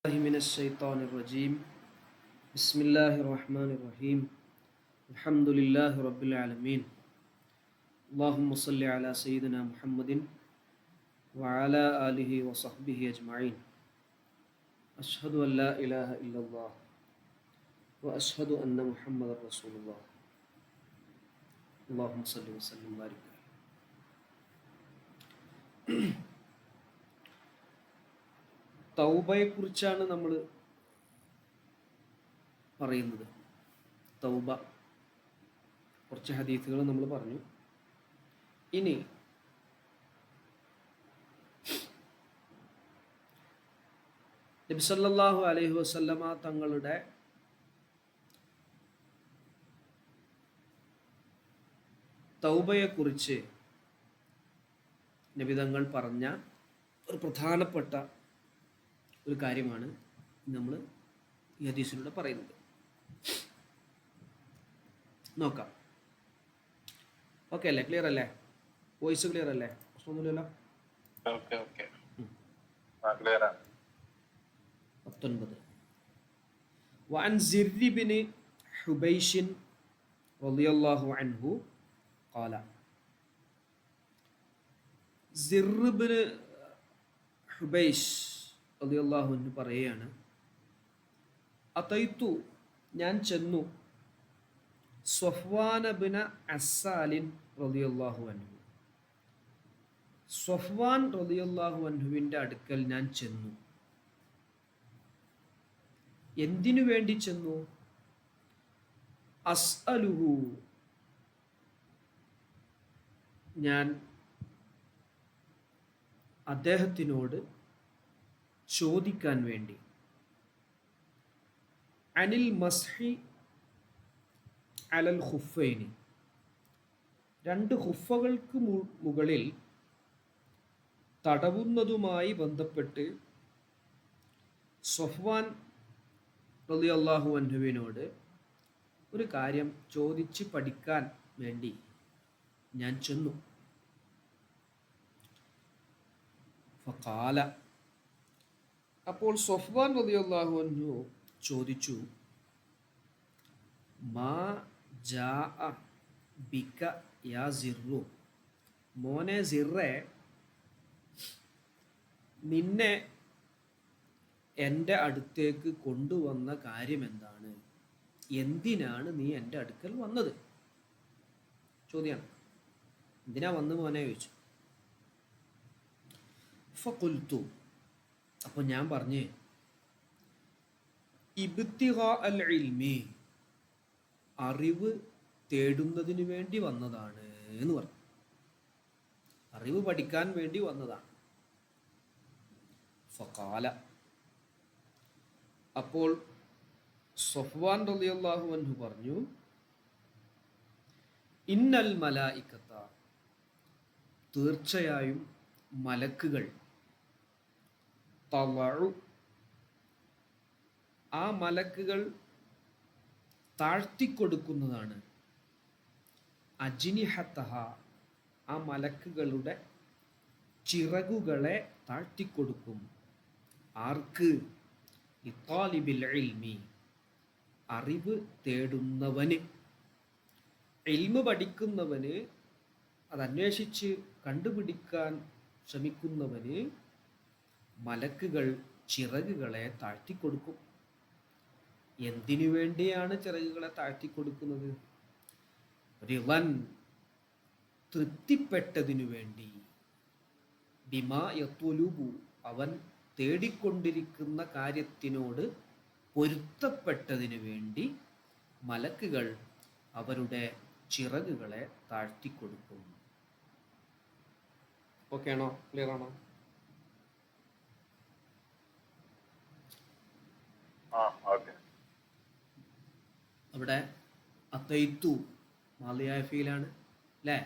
من الشيطان الرجيم بسم الله الرحمن الرحيم الحمد لله رب العالمين اللهم صل على سيدنا محمد وعلى آله وصحبه أجمعين أشهد أن لا إله إلا الله وأشهد أن محمد رسول الله اللهم صل وسلم وبارك عليه. തൗബയെക്കുറിച്ചാണ് നമ്മൾ പറയുന്നത്. തൗബ കുറച്ച് ഹദീസുകൾ നമ്മൾ പറഞ്ഞു. ഇനി നബി സല്ലല്ലാഹു അലൈഹി വസല്ലമ തങ്ങളുടെ തൗബയെക്കുറിച്ച് നബി തങ്ങൾ പറഞ്ഞ ഒരു പ്രധാനപ്പെട്ട ഒരു കാര്യമാണ് നമ്മൾ ഈ ഹദീസിലൂടെ പറയുന്നത്. നോക്കാം. ഓക്കെ അല്ലേ? ക്ലിയർ അല്ലേ? വോയിസ് ക്ലിയർ അല്ലേ? പ്രശ്നമൊന്നുമില്ലല്ലോ? 19 وعن زر بن حبيش رضي الله عنه قال زر بن ഹുബൈഷ് റളിയല്ലാഹു അൻഹു പറയുകയാണ്, അതൈതു ഞാൻ ചെന്നു സ്വഫ്വാൻ ബിൻ അസ്സാലിൻ റളിയല്ലാഹു അൻഹു, സ്വഫ്വാൻ റളിയല്ലാഹു അൻഹുവിൻ്റെ അടുക്കൽ ഞാൻ ചെന്നു. എന്തിനു വേണ്ടി ചെന്നു? അസ്അലുഹു, ഞാൻ അദ്ദേഹത്തിനോട് ചോദിക്കാൻ വേണ്ടി. അനിൽ മസ്ഹി അലൽ ഖുഫൈനി, രണ്ട് ഖുഫകൾക്ക് മുകളിൽ തടവുന്നതുമായി ബന്ധപ്പെട്ട് സ്വഫ്വാൻ റളിയല്ലാഹു അൻഹുവിനോട് ഒരു കാര്യം ചോദിച്ച് പഠിക്കാൻ വേണ്ടി ഞാൻ ചെന്നു. ഫഖാല, അപ്പോൾ സ്വഫ്വാൻ റളിയല്ലാഹു അൻഹു ചോദിച്ചു, മാ ജാഅ ബിക യാ സിർറു, മോനെ സിർറെ, നിന്നെ എൻ്റെ അടുത്തേക്ക് കൊണ്ടുവന്ന കാര്യം എന്താണ്? എന്തിനാണ് നീ എൻ്റെ അടുക്കൽ വന്നത്? ചോദ്യമാണ്. എന്തിനാ വന്ന് മോനെ ചോദിച്ചു. ഫഖുൽതു, അപ്പോൾ ഞാൻ പറഞ്ഞേ, ഇബ്തിഗാ അൽ ഇൽമി, അറിവ് തേടുന്നതിന് വേണ്ടി വന്നതാണ് എന്ന് പറഞ്ഞു. അറിവ് പഠിക്കാൻ വേണ്ടി വന്നതാണ്. ഫഖാല, അപ്പോൾ സ്വഫ്വാൻ റളിയല്ലാഹു അൻഹു പറഞ്ഞു, ഇന്നൽ മലായികത, തീർച്ചയായും മലക്കുകൾ, തളഉ, ആ മലക്കുകൾ താഴ്ത്തിക്കൊടുക്കുന്നതാണ്, അജ്നിഹതഹ, ആ മലക്കുകളുടെ ചിറകുകളെ താഴ്ത്തിക്കൊടുക്കും. ആർക്ക്? ലിത്താലിബിൽ ഇൽമി, അറിവ് തേടുന്നവന്, ഇൽമ് പഠിക്കുന്നവന്, അത് അന്വേഷിച്ച് കണ്ടുപിടിക്കാൻ ശ്രമിക്കുന്നവന് മലക്കുകൾ ചിറകുകളെ താഴ്ത്തിക്കൊടുക്കും. എന്തിനു വേണ്ടിയാണ് ചിറകുകളെ താഴ്ത്തിക്കൊടുക്കുന്നത്? റിളൻ, തൃപ്തിപ്പെട്ടതിനു വേണ്ടി. ബിമാ യത്ലുബു, അവൻ തേടിക്കൊണ്ടിരിക്കുന്ന കാര്യത്തിനോട് പൊരുത്തപ്പെട്ടതിനു വേണ്ടി മലക്കുകൾ അവരുടെ ചിറകുകളെ താഴ്ത്തിക്കൊടുക്കും. ഓക്കെ ആണോ? ക്ലിയർ ആണോ? അവിടെ അത്തൈത്തു മാലിയായ ഫീലാണ് അല്ലേ?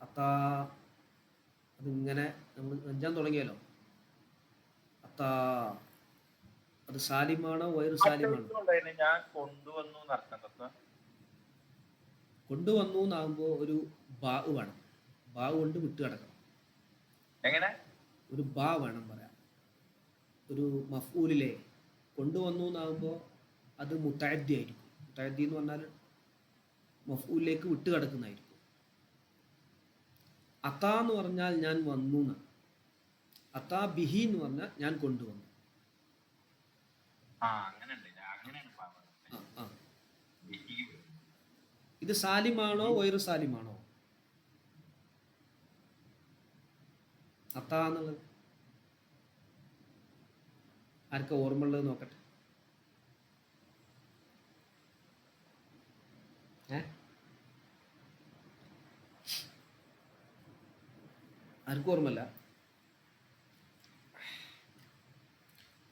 അത്താ, അതിങ്ങനെ നമ്മൾ നെഞ്ചാൻ തുടങ്ങിയല്ലോ. അത്താ, അത് സാലിമാണോ വൈറു സാലിമാണോ? ഞാൻ കൊണ്ടുവന്നു എന്നാകുമ്പോൾ ഒരു ബാ വേണം. ബാ കൊണ്ട് വിട്ട് കിടക്കണം. എങ്ങനെ? ഒരു ബാ വേണം പറയാം. ഒരു മഫ്ഊലിലെ കൊണ്ടുവന്നു എന്നാകുമ്പോൾ അത് മുത്തഅദ്ദി ആയിരിക്കും. മുത്തഅദ്ദി എന്ന് പറഞ്ഞാൽ മഫ്ഊലിലേക്ക് വിട്ട് കിടക്കുന്നതായിരിക്കും. അത്താ എന്ന് പറഞ്ഞാൽ ഞാൻ വന്നു എന്നാണ്. അത്താ ബിഹി എന്ന് പറഞ്ഞാൽ ഞാൻ കൊണ്ടുവന്നു. ഇത് സാലിമാണോ വൈറു സാലിമാണോ അത്താ എന്നുള്ളത്? ആർക്കാ ഓർമ്മ ഉള്ളത് നോക്കട്ടെ. ആർക്കും ഓർമ്മല്ല.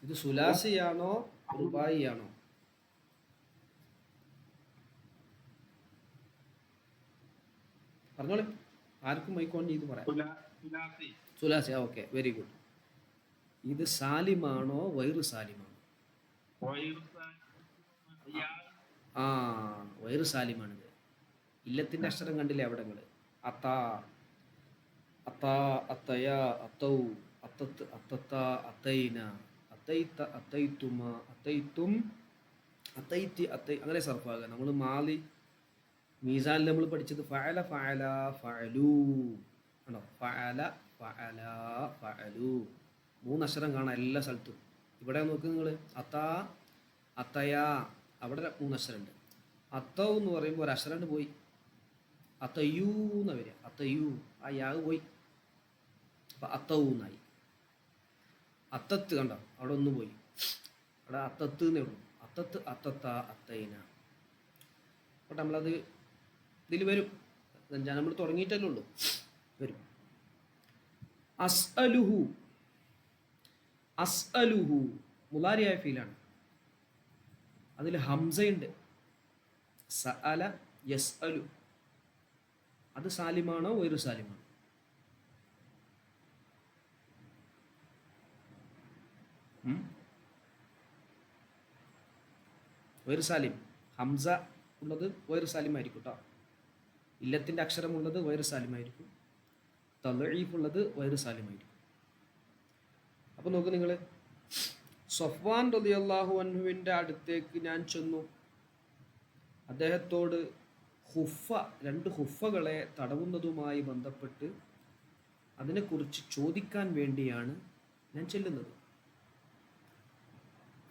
ഇത് സുലാസിയാണോ റുബായിയാണോ? പറഞ്ഞോളൂ, ആർക്കും മൈക്കോൺ ചെയ്ത് പറയാം. സുലാസി. Okay, very good. ഇത് സാലിമാണോ വൈറു സാലിമാണോ? ആ, വൈറു സാലിമാണിത്. ഇല്ലത്തിന്റെ അക്ഷരം കണ്ടില്ലേ അവിടെ? അത്താ, അത്താ, അത്തയ, അത്തൗ, അത്തത്ത്, അത്തത്ത, അത്തൈന, അത്തൈത്ത, അത്തൈത്തുമ, അത്തൈത്തും, അത്തൈത്തി, അത്തൈ, അങ്ങനെ സർഫാകുക. നമ്മൾ മാലി മീസാനിൽ നമ്മൾ പഠിച്ചത് ഫഅല, ഫഅല, ഫഅലു ആണോ? ഫഅല, ഫഅല, ഫഅലു. 3 അക്ഷരം കാണാം എല്ലാ സ്ഥലത്തും. ഇവിടെ നോക്ക് നിങ്ങൾ, അത്താ, അത്തയ, അവിടെ 3 അക്ഷരം ഉണ്ട്. അത്തൗ എന്ന് പറയുമ്പോൾ ഒരു അക്ഷരം പോയി, അത്തയൂ എന്നാ വരിക. അത്തയൂ, ആ യാഗ് പോയി, അപ്പം അത്തൗ എന്നായി. അത്തത്ത് കണ്ടോ, അവിടെ ഒന്ന് പോയി, അവിടെ അത്തത്ത് എന്നേ ഉള്ളൂ. അത്തത്ത്, അത്തത്ത, അത്തൈന. അപ്പോൾ നമ്മളത് ഇതിൽ വരും. നമ്മൾ തുടങ്ങിയിട്ടല്ലേ ഉള്ളൂ, വരും. അസ്അലുഹു, അസ്അലുഹു മുലാരിയായ ഫീലാണ്. അതിൽ ഹംസയുണ്ട്. സഅല, യസ്അലു. അത് സാലിമാണോ വൈറു സാലിമാണോ? വൈറു സാലിം. ഹംസ ഉള്ളത് വൈറു സാലിം ആയിരിക്കും കേട്ടോ. ഇല്ലത്തിൻ്റെ അക്ഷരമുള്ളത് വൈറു സാലിം ആയിരിക്കും. തളഈഫ് ഉള്ളത് വൈറു സാലിം ആയിരിക്കും. അപ്പോൾ നോക്ക് നിങ്ങൾ, സഫ്വാൻ റളിയല്ലാഹു അൻഹുവിൻ്റെ അടുത്തേക്ക് ഞാൻ ചെന്നു. അദ്ദേഹത്തോട് ഹുഫ, 2 ഹുഫകളെ തടവുന്നതുമായി ബന്ധപ്പെട്ട് അതിനെക്കുറിച്ച് ചോദിക്കാൻ വേണ്ടിയാണ് ഞാൻ ചെല്ലുന്നത്.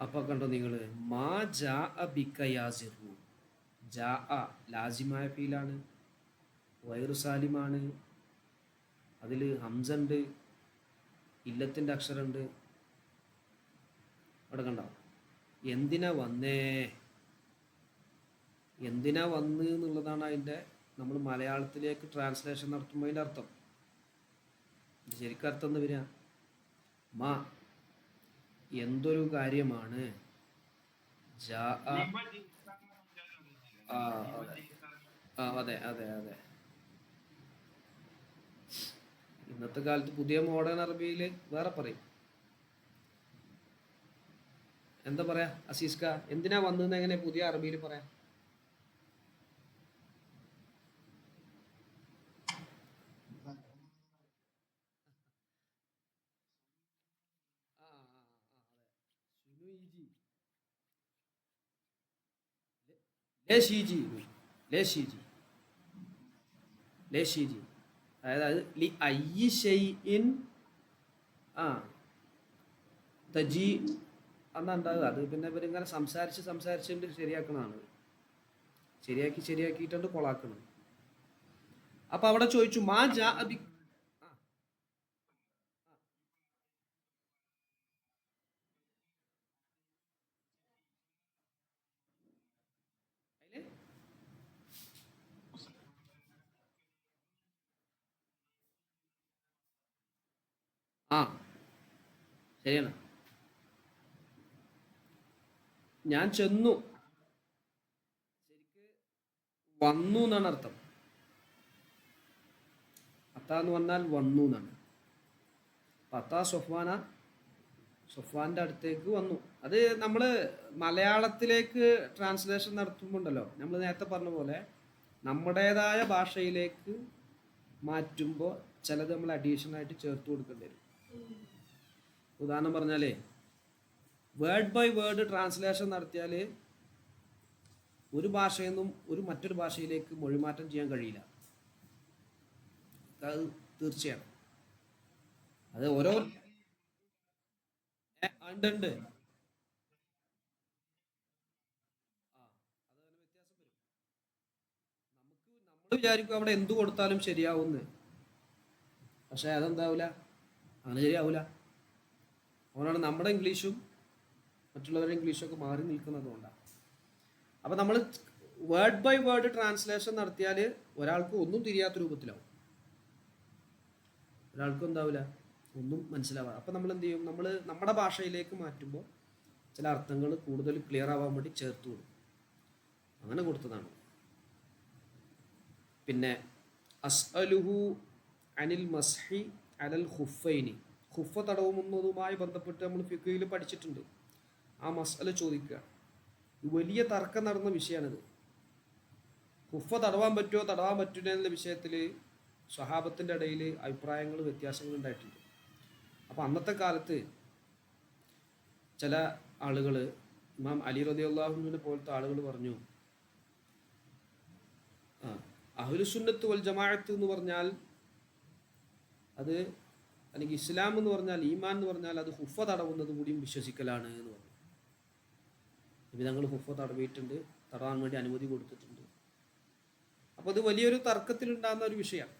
അപ്പോൾ കണ്ടോ നിങ്ങൾ, മാ ജാ ബിക യാസിറു. ജാ ലാസിമായ ഫീലാണ്, വൈറു സാലിമാണ്. അതിൽ ഹംസണ്ട്, ഇല്ലത്തിൻ്റെ അക്ഷരമുണ്ട്. അവിടെ കണ്ടോ, എന്തിനാ വന്നേ, എന്തിനാ വന്ന് എന്നുള്ളതാണ് അതിൻ്റെ, നമ്മൾ മലയാളത്തിലേക്ക് ട്രാൻസ്ലേഷൻ നടത്തുമ്പോൾ അതിൻ്റെ അർത്ഥം. ശരിക്കും അർത്ഥം എന്താ വരിക? മാ, എന്തൊരു കാര്യമാണ്. ജാ, അതെ അതെ അതെ. ഇന്നത്തെ കാലത്ത് പുതിയ മോഡേൺ അറബിയിൽ വേറെ പറയും. എന്താ പറയാ അസീസ്ക, എന്തിനാ വന്നതെന്ന് എങ്ങനെ പുതിയ അറബിയിൽ പറയാം? ലേശിജി, ലേശിജി, ലേശിജി. അതായത് ലി അയ്യി ഷൈഇൻ തജി എന്നാ ഉണ്ടാകുക. അത് പിന്നെ ഇവരിങ്ങനെ സംസാരിച്ചിട്ട് ശരിയാക്കണതാണ്. ശരിയാക്കിയിട്ടുണ്ട് കൊളാക്കണം. അപ്പൊ അവിടെ ചോദിച്ചു മാ ജാ അബി. ആ ശരിയാണ്, ഞാൻ ചെന്നു. ശരിക്ക് വന്നു എന്നാണ് അർത്ഥം. അത്ത എന്ന് പറഞ്ഞാൽ വന്നു എന്നാണ്. അത്ത സൊഫ്വാന്റെ അടുത്തേക്ക് വന്നു. അത് നമ്മൾ മലയാളത്തിലേക്ക് ട്രാൻസ്ലേഷൻ നടത്തുമ്പോണ്ടല്ലോ, നമ്മൾ നേരത്തെ പറഞ്ഞ പോലെ നമ്മുടേതായ ഭാഷയിലേക്ക് മാറ്റുമ്പോൾ ചിലത് നമ്മൾ അഡീഷണൽ ആയിട്ട് ചേർത്ത് കൊടുക്കേണ്ടി വരും. ഉദാഹരണം പറഞ്ഞാലേ, വേർഡ് ബൈ വേർഡ് ട്രാൻസ്ലേഷൻ നടത്തിയാൽ ഒരു ഭാഷയിൽ നിന്നും മറ്റൊരു ഭാഷയിലേക്ക് മൊഴിമാറ്റം ചെയ്യാൻ കഴിയില്ല. അത് തീർച്ചയാണ്. അത് ഓരോ ഉണ്ട് ഉണ്ട്. ആ അതങ്ങനെ വ്യത്യാസം വരും. നമ്മൾ വിചാരിക്കും അവിടെ എന്തു കൊടുത്താലും ശരിയാവുമെന്ന്. പക്ഷെ അതെന്താവില്ല, അങ്ങനെ ശരിയാവില്ല. അതുകൊണ്ടാണ് നമ്മുടെ ഇംഗ്ലീഷും മറ്റുള്ളവരുടെ ഇംഗ്ലീഷും ഒക്കെ മാറി നിൽക്കുന്നത് കൊണ്ടാണ്. അപ്പം നമ്മൾ വേർഡ് ബൈ വേർഡ് ട്രാൻസ്ലേഷൻ നടത്തിയാൽ ഒരാൾക്ക് ഒന്നും തിരിയാത്ത രൂപത്തിലാവും, ഒരാൾക്കും എന്താവില്ല, ഒന്നും മനസ്സിലാവാം. അപ്പം നമ്മൾ എന്ത് ചെയ്യും, നമ്മൾ നമ്മുടെ ഭാഷയിലേക്ക് മാറ്റുമ്പോൾ ചില അർത്ഥങ്ങൾ കൂടുതൽ ക്ലിയർ ആവാൻ വേണ്ടി ചേർത്ത് കൊടുക്കും. അങ്ങനെ കൊടുത്തതാണ്. പിന്നെ അസ്അലുഹു അനിൽ മസ്ഹി അലൽ ഖുഫൈനി, ഖുഫ തടവുന്നതുമായി ബന്ധപ്പെട്ട് നമ്മൾ ഫിഖ്ഹിൽ പഠിച്ചിട്ടുണ്ട്. ആ മസ്അല ചോദിക്കുക. വലിയ തർക്കം നടന്ന വിഷയമാണിത്. ഖുഫ തടവാൻ പറ്റുമോ തടവാൻ പറ്റില്ല എന്നുള്ള വിഷയത്തിൽ സ്വഹാബത്തിൻ്റെ ഇടയിൽ അഭിപ്രായങ്ങൾ വ്യത്യാസങ്ങൾ ഉണ്ടായിട്ടുണ്ട്. അപ്പോൾ അന്നത്തെ കാലത്ത് ചില ആളുകൾ, ഇമാം അലി റളിയല്ലാഹുവിനെ പോലത്തെ ആളുകൾ പറഞ്ഞു, അഹ്ലുസുന്നത്ത് വൽ ജമാഅത്ത് എന്ന് പറഞ്ഞാൽ അത്, അല്ലെങ്കിൽ ഇസ്ലാം എന്ന് പറഞ്ഞാൽ, ഈമാൻ എന്ന് പറഞ്ഞാൽ അത് ഹുഫ തടവുന്നത് കൂടിയും വിശ്വസിക്കലാണ് എന്ന് പറഞ്ഞു. ഇപ്പം ഞങ്ങൾ ഹുഫ തടവിയിട്ടുണ്ട്, തടവാൻ വേണ്ടി അനുമതി കൊടുത്തിട്ടുണ്ട്. അപ്പോൾ അത് വലിയൊരു തർക്കത്തിലുണ്ടാകുന്ന ഒരു വിഷയമാണ്.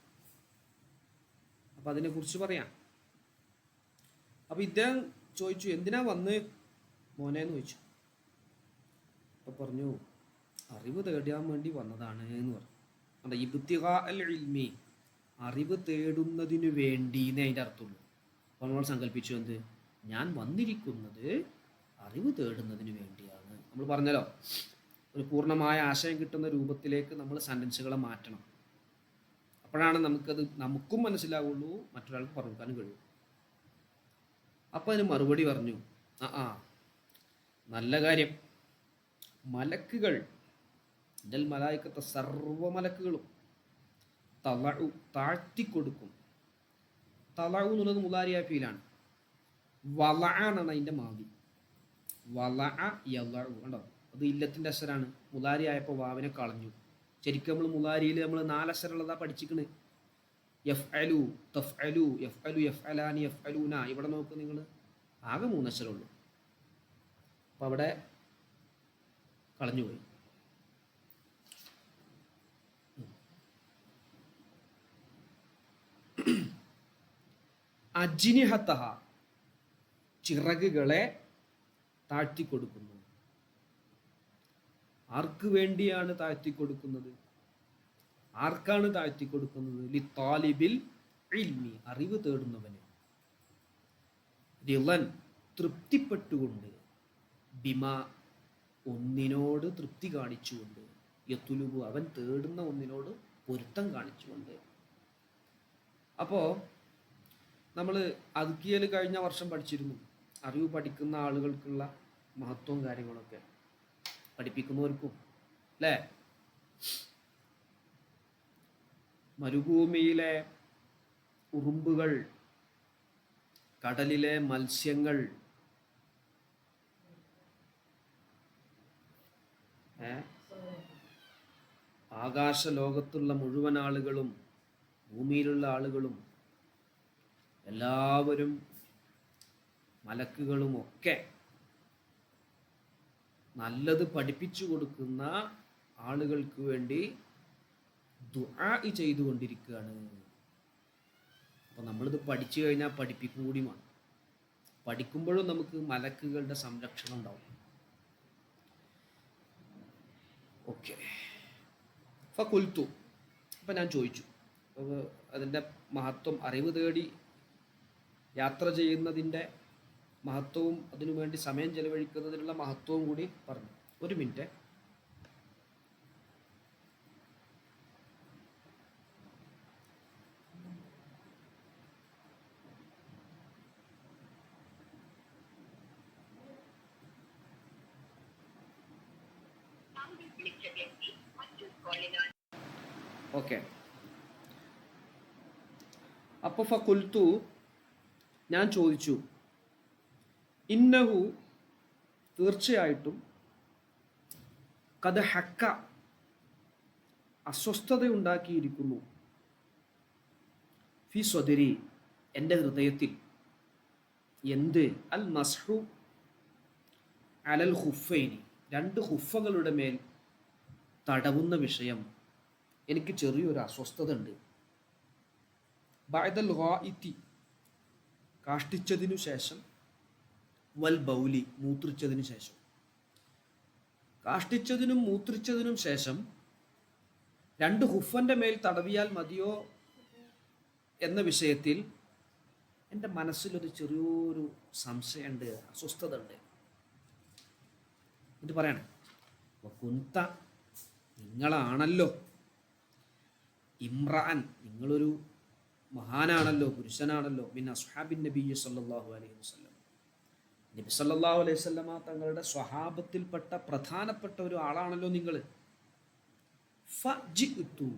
അപ്പം അതിനെക്കുറിച്ച് പറയാം. അപ്പം ഇദ്ദേഹം ചോദിച്ചു, എന്തിനാ വന്ന് മോനേന്ന് ചോദിച്ചു. അപ്പം പറഞ്ഞു, അറിവ് തേടാൻ വേണ്ടി വന്നതാണ് എന്ന് പറഞ്ഞു. അല്ല, ഇബ്തിഗാ അൽ ഇൽമി, അറിവ് തേടുന്നതിന് വേണ്ടി എന്നേ അതിൻ്റെ അർത്ഥമുള്ളൂ. അപ്പോൾ നമ്മൾ സങ്കല്പിച്ചു, എന്ത്, ഞാൻ വന്നിരിക്കുന്നത് അറിവ് തേടുന്നതിന് വേണ്ടിയാണ്. നമ്മൾ പറഞ്ഞല്ലോ, ഒരു പൂർണ്ണമായ ആശയം കിട്ടുന്ന രൂപത്തിലേക്ക് നമ്മൾ സെൻറ്റൻസുകളെ മാറ്റണം. അപ്പോഴാണ് നമുക്കും മനസ്സിലാവുള്ളൂ, മറ്റൊരാൾക്ക് പറഞ്ഞു കൊടുക്കാനും കഴിയും. അപ്പം അതിന് മറുപടി പറഞ്ഞു, നല്ല കാര്യം. മലക്കുകൾ, ഇന്നൽ മലായിക്കത്തെ സർവ്വ മലക്കുകളും തളഉ താഴ്ത്തിക്കൊടുക്കും. തളഉ എന്നുള്ളത് മുലാരിയ ഫീലാണ്. വളഅ എന്നാണ് അതിൻ്റെ മാവി. വളഅ യളഉ, കണ്ടോ, അത് ഇല്ലത്തിൻ്റെ അക്ഷരാണ്. മുലാരി ആയപ്പോൾ വാവിനെ കളഞ്ഞു. ശരിക്കും നമ്മൾ മുലാരിയിൽ നമ്മൾ 4 അക്ഷരമുള്ളതാ പഠിച്ചിക്കണ്. യഫ്അലു, തഫ്അലു, യഫ്അലു, യഫ്അലാനി, യഫ്അലൂന. ഇവിടെ നോക്ക് നിങ്ങൾ, ആകെ 3 അക്ഷരമുള്ളൂ. അപ്പം അവിടെ കളഞ്ഞുപോയി. അജ്നിഹത്തഹ, ചിറകുകളെ താഴ്ത്തിക്കൊടുക്കുന്നു. ആർക്ക് വേണ്ടിയാണ് താഴ്ത്തിക്കൊടുക്കുന്നത്? ആർക്കാണ് താഴ്ത്തിക്കൊടുക്കുന്നത്? ലി താലിബിൽ ഇൽമി, അറിവ് തേടുന്നവന്. റിളൻ, തൃപ്തിപ്പെട്ടുകൊണ്ട്. ബിമ, ഒന്നിനോട് തൃപ്തി കാണിച്ചുകൊണ്ട്. യത്തുലുബു, അവൻ തേടുന്ന ഒന്നിനോട് പൊരുത്തം കാണിച്ചുകൊണ്ട്. അപ്പോൾ നമ്മൾ അദ്കിയൽ കഴിഞ്ഞ വർഷം പഠിച്ചിരുന്നു, അറിവ് പഠിക്കുന്ന ആളുകൾക്കുള്ള മഹത്വവും കാര്യങ്ങളൊക്കെ, പഠിപ്പിക്കുന്നവർക്കും അല്ലേ. മരുഭൂമിയിലെ ഉറുമ്പുകൾ, കടലിലെ മത്സ്യങ്ങൾ, ആകാശ ലോകത്തുള്ള മുഴുവൻ ആളുകളും ഭൂമിയിലുള്ള ആളുകളും എല്ലാവരും മലക്കുകളും ഒക്കെ നല്ലത് പഠിപ്പിച്ചു കൊടുക്കുന്ന ആളുകൾക്ക് വേണ്ടി ദുആ ചെയ്തുകൊണ്ടിരിക്കുകയാണ്. അപ്പോൾ നമ്മളിത് പഠിച്ചു കഴിഞ്ഞാൽ പഠിപ്പിക്കും കൂടി വേണം. പഠിക്കുമ്പോഴും നമുക്ക് മലക്കുകളുടെ സംരക്ഷണം ഉണ്ടാവും. ഓക്കെ. ഫഖുൽതു, അപ്പം ഞാൻ ചോദിച്ചു, അതിൻ്റെ മഹത്വം, അറിവ് തേടി യാത്ര ചെയ്യുന്നതിൻ്റെ മഹത്വവും അതിനുവേണ്ടി സമയം ചെലവഴിക്കുന്നതിനുള്ള മഹത്വവും കൂടി പറഞ്ഞു. ഒരു മിനിറ്റ്. ഓക്കെ. അപ്പോൾ ഫഖുൽതു, ഞാൻ ചോദിച്ചു, ഇന്നഹു തീർച്ചയായിട്ടും കത് ഹക്ക അസ്വസ്ഥതയുണ്ടാക്കിയിരിക്കുന്നു ഫി സ്വദരി എൻ്റെ ഹൃദയത്തിൽ എന്ത് അൽ മസ്ഹു അലൽ ഖുഫൈനി രണ്ട് ഖുഫകളുടെ മേൽ തടവുന്ന വിഷയം എനിക്ക് ചെറിയൊരു അസ്വസ്ഥത ഉണ്ട്. ബഅദൽ ഗായിത്തി കാഷ്ടിച്ചതിനു ശേഷം, വൽ ബൗലി മൂത്രിച്ചതിനു ശേഷം. കാഷ്ടിച്ചതിനും മൂത്രിച്ചതിനും ശേഷം രണ്ട് ഹുഫന്റെ മേൽ തടവിയാൽ മതിയോ എന്ന വിഷയത്തിൽ എൻ്റെ മനസ്സിലൊരു ചെറിയൊരു സംശയമുണ്ട്, അസ്വസ്ഥത ഉണ്ട്. ഇത് പറയണേ, കുന്ത നിങ്ങളാണല്ലോ, ഇമ്രാൻ നിങ്ങളൊരു മഹാനാണല്ലോ, പുരുഷനാണല്ലോ, മിൻ അസ്ഹാബിൻ നബി സല്ലല്ലാഹു അലൈഹി വസല്ലം, നബി സല്ലല്ലാഹു അലൈഹി വസല്ലമ തങ്ങളുടെ സ്വഹാബത്തിൽപ്പെട്ട പ്രധാനപ്പെട്ട ഒരു ആളാണല്ലോ നിങ്ങൾ. ഫജിഅ്തു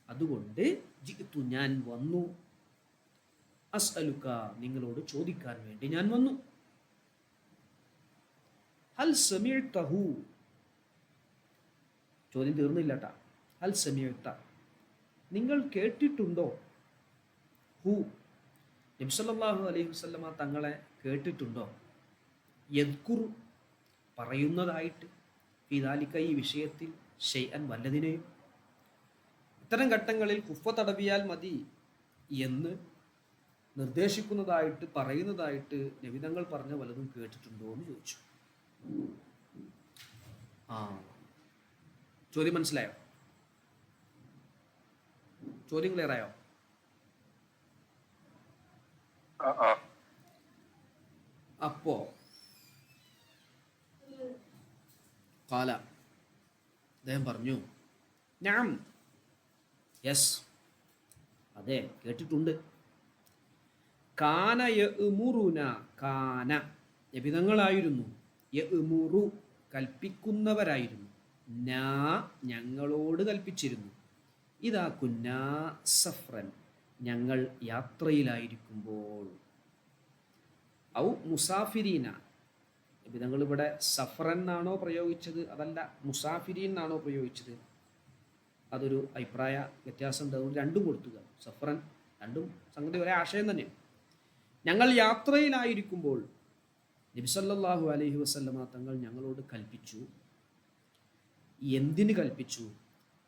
അതുകൊണ്ട് ജിഅ്തു ഞാൻ വന്നു, അസ്അലുക നിങ്ങളോട് ചോദിക്കാൻ വേണ്ടി ഞാൻ വന്നു. ഹൽ സമീഅതഹു ചോദ്യം തീർന്നില്ലട്ടാ. ഹൽ സമീഅത നിങ്ങൾ കേട്ടിട്ടുണ്ടോ, ഹു നബി സല്ലല്ലാഹു അലൈഹി വസല്ലമ തങ്ങളെ കേട്ടിട്ടുണ്ടോ, യദ്കുർ പറയുന്നതായിട്ട്, ഫീ ദാലിക ഈ വിഷയത്തിൽ, ഷൈഅൻ വല്ലതിനെയും, ഇത്തരം ഘട്ടങ്ങളിൽ കുഫ തടവിയാൽ മതി എന്ന് നിർദ്ദേശിക്കുന്നതായിട്ട് പറയുന്നതായിട്ട് നബിതങ്ങൾ പറഞ്ഞ വല്ലതും കേട്ടിട്ടുണ്ടോ എന്ന് ചോദിച്ചു. ചോദ്യം മനസ്സിലായോ? ചോദ്യം ക്ലിയർ ആയോ? അപ്പോ കാല അദ്ദേഹം പറഞ്ഞു, ഞാൻ യെസ് അതെ കേട്ടിട്ടുണ്ട്. കാന യഅ്മുറുന കാന നബിതങ്ങളായിരുന്നു, യഅ്മുറു കൽപ്പിക്കുന്നവരായിരുന്നു, നാ ഞങ്ങളോട് കൽപ്പിച്ചിരുന്നു, ഇദാ കുന്നാ സഫ്രൻ ഞങ്ങൾ യാത്രയിലായിരിക്കുമ്പോൾ, ഔ മുസാഫിരീന നബിതങ്ങൾ ഇവിടെ സഫറൻ എന്നാണോ പ്രയോഗിച്ചത് അതല്ല മുസാഫിരീൻ എന്നാണോ പ്രയോഗിച്ചത്, അതൊരു അഭിപ്രായ വ്യത്യാസം ഉണ്ട്. അതുകൊണ്ട് രണ്ടും കൊടുത്തുക, സഫറൻ രണ്ടും സംഗതി ഒരേ ആശയം തന്നെയാണ്. ഞങ്ങൾ യാത്രയിലായിരിക്കുമ്പോൾ നബി സല്ലല്ലാഹു അലൈഹി വസല്ലമ തങ്ങൾ ഞങ്ങളോട് കൽപ്പിച്ചു. എന്തിന് കൽപ്പിച്ചു?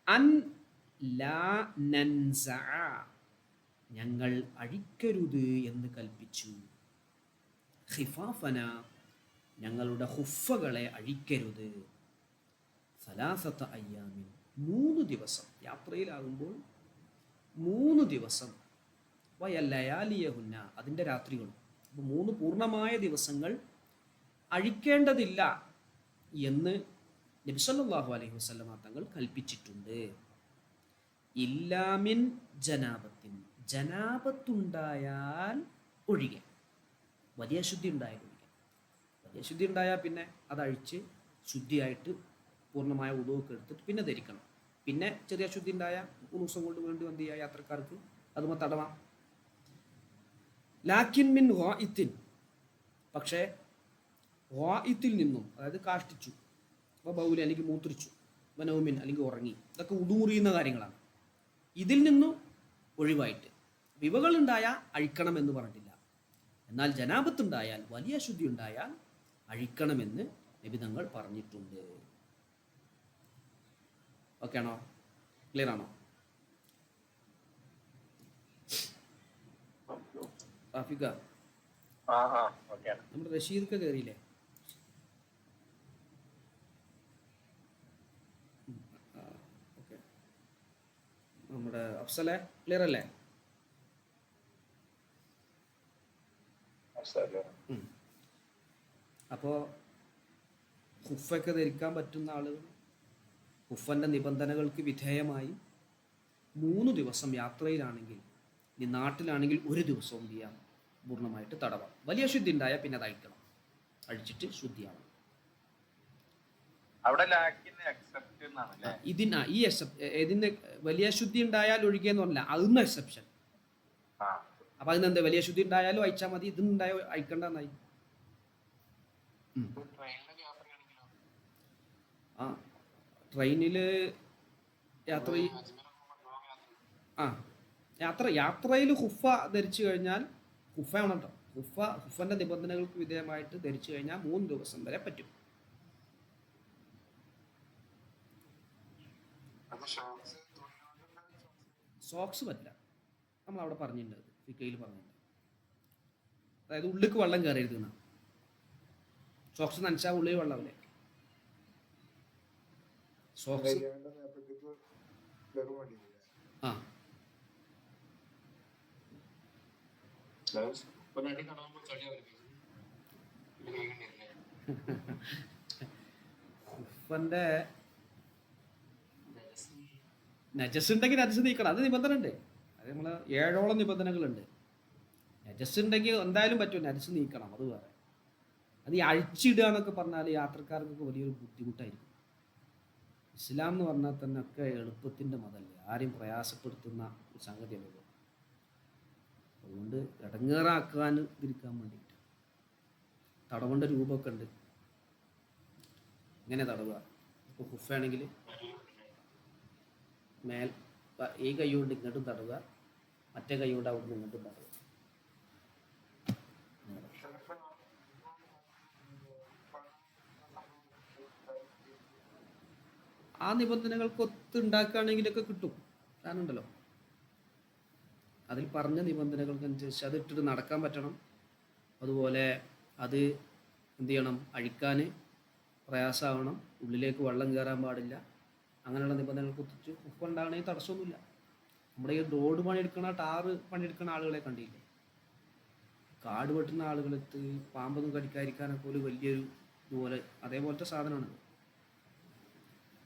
അൻ ലാ നൻസഅ ഞങ്ങൾ അഴിക്കരുത് എന്ന് കൽപ്പിച്ചു. ഖിഫാഫന ഞങ്ങളുടെ ഹുഫകളെ അഴിക്കരുത്. സലാസത അയ്യാമിൻ 3 ദിവസം യാത്രയിലാകുമ്പോൾ 3 ദിവസം, വയലയാലിയഹുന്ന അതിൻ്റെ രാത്രികളും. അപ്പോൾ 3 പൂർണ്ണമായ ദിവസങ്ങൾ അഴിക്കേണ്ടതില്ല എന്ന് നബി സല്ലല്ലാഹു അലൈഹി വസല്ലമ തങ്ങൾ കൽപ്പിച്ചിട്ടുണ്ട്. ഇല്ലാമിൻ ജനാബത്തിൻ ജനാബത്തുണ്ടായാൽ ഒഴികെ, വലിയ ശുദ്ധി ഉണ്ടായാൽ ഒഴികെ. വലിയ ശുദ്ധി ഉണ്ടായാൽ പിന്നെ അതഴിച്ച് ശുദ്ധിയായിട്ട് പൂർണ്ണമായ ഉദവൊക്കെ എടുത്തിട്ട് പിന്നെ ധരിക്കണം. പിന്നെ ചെറിയ ശുദ്ധി ഉണ്ടായ 3 ദിവസം കൊണ്ട് വേണ്ടി എന്ത് ചെയ്യുക യാത്രക്കാർക്ക് അതുമ്പോൾ തടവാം. ലാക്കിൻ മിൻ ഗായിത്തിൻ പക്ഷേ ഗായിത്തിൽ നിന്നും, അതായത് കാഷ്ടിച്ചു, അപ്പോൾ ബൗലി അല്ലെങ്കിൽ മൂത്രിച്ചു, വനൗമിൻ അല്ലെങ്കിൽ ഉറങ്ങി, ഇതൊക്കെ ഉടുമുറിയുന്ന കാര്യങ്ങളാണ്. ഇതിൽ നിന്നും ഒഴിവായിട്ട് വിവകളുണ്ടായാൽ അഴിക്കണമെന്ന് പറഞ്ഞിട്ടില്ല. എന്നാൽ ജനാബത്തുണ്ടായാൽ, വലിയ ശുദ്ധി ഉണ്ടായാൽ അഴിക്കണമെന്ന് നബിതങ്ങൾ പറഞ്ഞിട്ടുണ്ട്. ഓക്കെ ആണോ? ക്ലിയർ ആണോ? റാഫിക്ക, നമ്മുടെ റഷീദൊക്കെ കയറിയില്ലേ? ഓക്കെ, നമ്മുടെ അഫ്സലെ ക്ലിയർ അല്ലേ? അപ്പോൾ ഹുഫൊക്കെ ധരിക്കാൻ പറ്റുന്ന ആളുകൾ ഹുഫൻ്റെ നിബന്ധനകൾക്ക് വിധേയമായി 3 ദിവസം യാത്രയിലാണെങ്കിൽ, ഇനി നാട്ടിലാണെങ്കിൽ 1 ദിവസവും എന്ത് ചെയ്യാം, പൂർണ്ണമായിട്ട് തടവാം. വലിയ ശുദ്ധി ഉണ്ടായാൽ പിന്നെ അത് അഴിക്കണം, അഴിച്ചിട്ട് ശുദ്ധിയാവണം. ഇതിന് ഈ ഇതിന് വലിയ ശുദ്ധി ഉണ്ടായാൽ ഒഴികെന്ന് പറഞ്ഞില്ല, അതൊന്നും എക്സെപ്ഷൻ. അപ്പൊ അതിനെന്താ, വലിയ ശുദ്ധി ഉണ്ടായാലും അയച്ചാൽ മതി, ഇതുണ്ടായോ അയക്കണ്ടെന്നായി. ആ ട്രെയിനിൽ യാത്ര ആ യാത്രയിൽ ഹുഫ ധരിച്ചു കഴിഞ്ഞാൽ ഹുഫയാണ് കേട്ടോ. ഹുഫൻ്റെ നിബന്ധനകൾക്ക് വിധേയമായിട്ട് ധരിച്ചു കഴിഞ്ഞാൽ 3 ദിവസം വരെ പറ്റും. സോക്സ് പറ്റില്ല, നമ്മളവിടെ പറഞ്ഞിട്ടുണ്ട്, ഫിക്കയിൽ പറഞ്ഞിട്ടുണ്ട്. അതായത് ഉള്ളിലേക്ക് വെള്ളം കയറരുത് എന്നാണ്. സോക്സ് നനച്ചാൽ ഉള്ളിൽ വെള്ളമില്ലേ. സോക്സ് ആ ഉഫന്റെ നജസ് ഉണ്ടെങ്കിൽ നജസ് നീക്കണം, അത് നിബന്ധന ഉണ്ട്. അത് നമ്മൾ 7ഓളം നിബന്ധനകളുണ്ട്. നജസ് ഉണ്ടെങ്കിൽ എന്തായാലും പറ്റും, നജസ് നീക്കണം, അത് വേറെ. അത് ഈ അഴിച്ചിടുക എന്നൊക്കെ പറഞ്ഞാൽ യാത്രക്കാർക്കൊക്കെ വലിയൊരു ബുദ്ധിമുട്ടായിരിക്കും. ഇസ്ലാം എന്ന് പറഞ്ഞാൽ തന്നെ ഒക്കെ എളുപ്പത്തിൻ്റെ മതമല്ലേ, ആരെയും പ്രയാസപ്പെടുത്തുന്ന ഒരു സംഗതിയല്ലല്ലോ. അതുകൊണ്ട് ഇടങ്ങേറാക്കാൻ തിരിക്കാൻ വേണ്ടിയിട്ട് തടവേണ്ട രൂപമൊക്കെ ഉണ്ട്. ഇങ്ങനെ തടവുക. ഇപ്പോൾ ഹുഫാണെങ്കിൽ ഈ കൈ കൊണ്ട് ഇങ്ങോട്ടും തടവുക, മറ്റേ കൈ കൊണ്ട് അവിടുന്ന് ഇങ്ങോട്ടും തടവുക. ആ നിബന്ധനകൾക്ക് ഒത്തുണ്ടാക്കുകയാണെങ്കിലൊക്കെ കിട്ടും. സാധനം ഉണ്ടല്ലോ, അതിൽ പറഞ്ഞ നിബന്ധനകൾക്കനുസരിച്ച് അത് ഇട്ടിട്ട് നടക്കാൻ പറ്റണം. അതുപോലെ അത് എന്ത് ചെയ്യണം, അഴിക്കാൻ പ്രയാസമാവണം, ഉള്ളിലേക്ക് വെള്ളം കയറാൻ പാടില്ല. അങ്ങനെയുള്ള നിബന്ധനകൾക്ക് ഒത്തിച്ച് ഉപ്പുണ്ടാകണമെങ്കിൽ തടസ്സമൊന്നുമില്ല. നമ്മുടെ ഈ റോഡ് പണിയെടുക്കണ, ടാറ് പണിയെടുക്കുന്ന ആളുകളെ കണ്ടില്ലേ, കാട് വെട്ടുന്ന ആളുകളെത്ത് പാമ്പൊന്നും കടിക്കാതിരിക്കാനൊക്കെ ഒരു വലിയൊരു ഇതുപോലെ അതേപോലത്തെ സാധനമാണ്.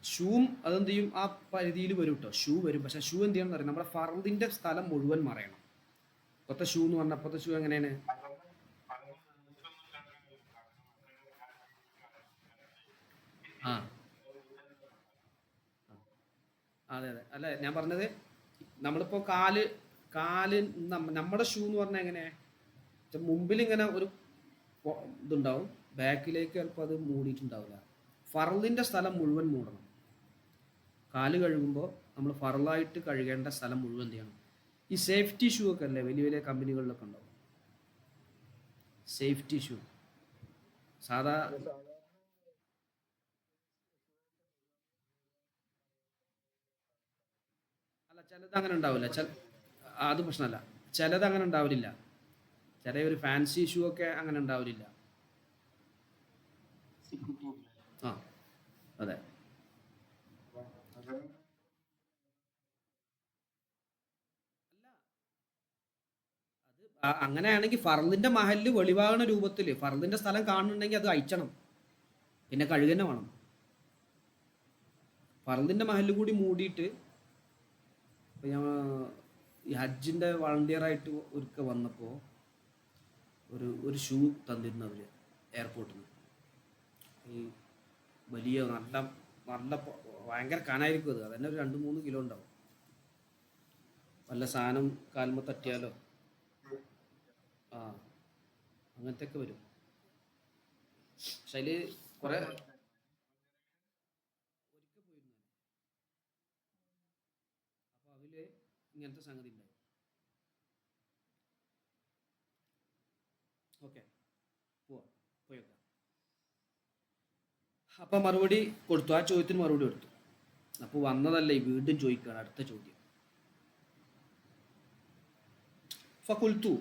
ഷൂവും അതെന്ത് ചെയ്യും, ആ പരിധിയിൽ വരും കേട്ടോ. ഷൂ വരും, പക്ഷേ ഷൂ എന്ത് ചെയ്യണം എന്നറിയാം, നമ്മുടെ ഫർദിൻ്റെ സ്ഥലം മുഴുവൻ മറയണം. ഇപ്പോഴത്തെ ഷൂ എന്ന് പറഞ്ഞാൽ അപ്പോഴത്തെ ഷൂ എങ്ങനെയാണ്? ആ അതെ അതെ, അല്ല ഞാൻ പറഞ്ഞത്, നമ്മളിപ്പോൾ കാല് നമ്മുടെ ഷൂ എന്ന് പറഞ്ഞാൽ എങ്ങനെ, മുമ്പിൽ ഇങ്ങനെ ഒരു ഇതുണ്ടാവും, ബാക്കിലേക്ക് ചിലപ്പോൾ അത് മൂടിയിട്ടുണ്ടാവില്ല. ഫറലിൻ്റെ സ്ഥലം മുഴുവൻ മൂടണം. കാല് കഴുകുമ്പോൾ നമ്മൾ ഫറലായിട്ട് കഴുകേണ്ട സ്ഥലം മുഴുവൻ എന്ത് ചെയ്യണം. ഈ സേഫ്റ്റി ഷൂ ഒക്കെ അല്ലേ വലിയ വലിയ കമ്പനികളിലൊക്കെ ഉണ്ടാവും, സേഫ്റ്റി ഷൂ. സാധാ അല്ല, ചിലത് അങ്ങനെ ഉണ്ടാവില്ല. അത് പ്രശ്നമല്ല, ചിലത് അങ്ങനെ ഉണ്ടാവില്ല. ചില ഒരു ഫാൻസി ഷൂ ഒക്കെ അങ്ങനെ ഉണ്ടാവില്ല. ആ അതെ. അങ്ങനെയാണെങ്കിൽ ഫർദിന്റെ മഹലിൽ വെളിവാകുന്ന രൂപത്തിൽ ഫർദിന്റെ സ്ഥലം കാണുന്നുണ്ടെങ്കിൽ അത് അയച്ചണം, പിന്നെ കഴുകന്നെ വേണം. ഫർദിന്റെ മഹലിൽ കൂടി മൂടിയിട്ട്, ഇപ്പം ഞാൻ ഈ ഹജ്ജിൻ്റെ വളണ്ടിയറായിട്ട് ഒരിക്കൽ വന്നപ്പോൾ ഒരു ഷൂ തന്നിരുന്നു അവർ എയർപോർട്ടിൽ നിന്ന്. ഈ വലിയ നല്ല നല്ല ഭയങ്കര കനായിരിക്കും അത് തന്നെ, ഒരു 2-3 കിലോ ഉണ്ടാവും. വല്ല സാധനം കാൽമ തട്ടിയാലോ ആ അങ്ങനത്തെ ഒക്കെ വരും. പക്ഷെ അതിൽ കുറേ ഒരിക്കൽ പോയിരുന്നു ഞാൻ. അപ്പോൾ അതിൽ ഇങ്ങനത്തെ സംഗതി ഉണ്ടായി. ഓക്കെ, പോയേക്കാം. അപ്പം മറുപടി കൊടുത്തു, ആ ചോദ്യത്തിന് മറുപടി കൊടുത്തു. അപ്പോൾ വന്നതല്ലേ, വീണ്ടും ചോദിക്കുകയാണ് അടുത്ത ചോദ്യം. ഫകുൽത്തു,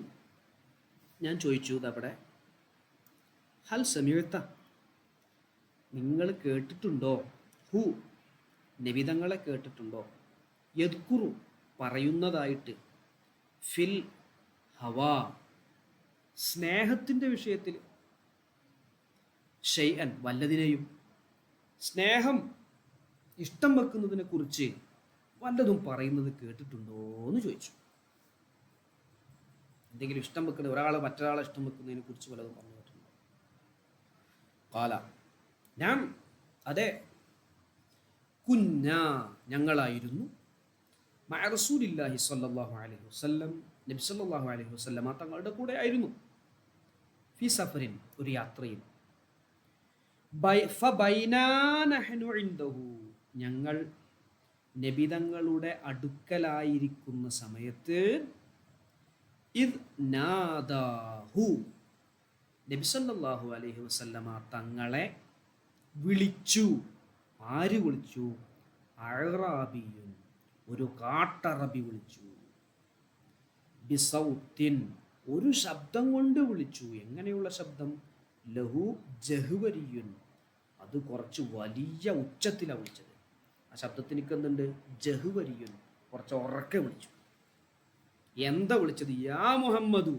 ഞാൻ ചോദിച്ചു, ഇതവിടെ ഹൽ സമീഴ്ത്ത, നിങ്ങൾ കേട്ടിട്ടുണ്ടോ, ഹു നബിതങ്ങളെ കേട്ടിട്ടുണ്ടോ, യദ്കുറു പറയുന്നതായിട്ട്, ഫിൽ ഹവാ സ്നേഹത്തിൻ്റെ വിഷയത്തിൽ, ഷൈഅൻ വല്ലതിനെയും, സ്നേഹം ഇഷ്ടം വെക്കുന്നതിനെ കുറിച്ച് വല്ലതും പറയുന്നത് കേട്ടിട്ടുണ്ടോ എന്ന് ചോദിച്ചു. എന്തെങ്കിലും ഇഷ്ടം വെക്കുന്നത്, ഒരാളെ മറ്റൊരാളെ ഇഷ്ടം വെക്കുന്നതിനെ കുറിച്ച് വല്ലതും പറഞ്ഞു കേട്ടിട്ടുണ്ടോ? കാല, ഞാൻ അതെ, കുഞ്ഞ ഞങ്ങളായിരുന്നു, മഅ റസൂലില്ലാഹി സ്വല്ലല്ലാഹു അലൈഹി വസല്ലം നബി സല്ലല്ലാഹു അലൈഹി വസല്ലമ തങ്ങളുടെ കൂടെ ആയിരുന്നു, ഫി സഫറിൻ ഒരു യാത്രയിൽ, ഞങ്ങൾ നബിതങ്ങളുടെ അടുക്കലായിരിക്കുന്ന സമയത്ത് ഇദ് നാദാഹു നബി സല്ലല്ലാഹു അലൈഹി വസല്ലമ തങ്ങളെ വിളിച്ചു. ആര് വിളിച്ചു? അഅറാബിയുൻ, ഒരു കാട്ടറബി വിളിച്ചു. ബിസൗത്തിൻ, ഒരു ശബ്ദം കൊണ്ട് വിളിച്ചു. എങ്ങനെയുള്ള ശബ്ദം? ലഹു ജഹ്വരിയുൻ, അത് കുറച്ച് വലിയ ഉച്ചത്തിലാണ് വിളിച്ചത്. ആ ശബ്ദത്തിന് എന്തുണ്ട്? ജഹ്വരിയുൻ, കുറച്ച് ഉറക്കെ വിളിച്ചു. എന്താ വിളിച്ചത്? യാ മുഹമ്മദു,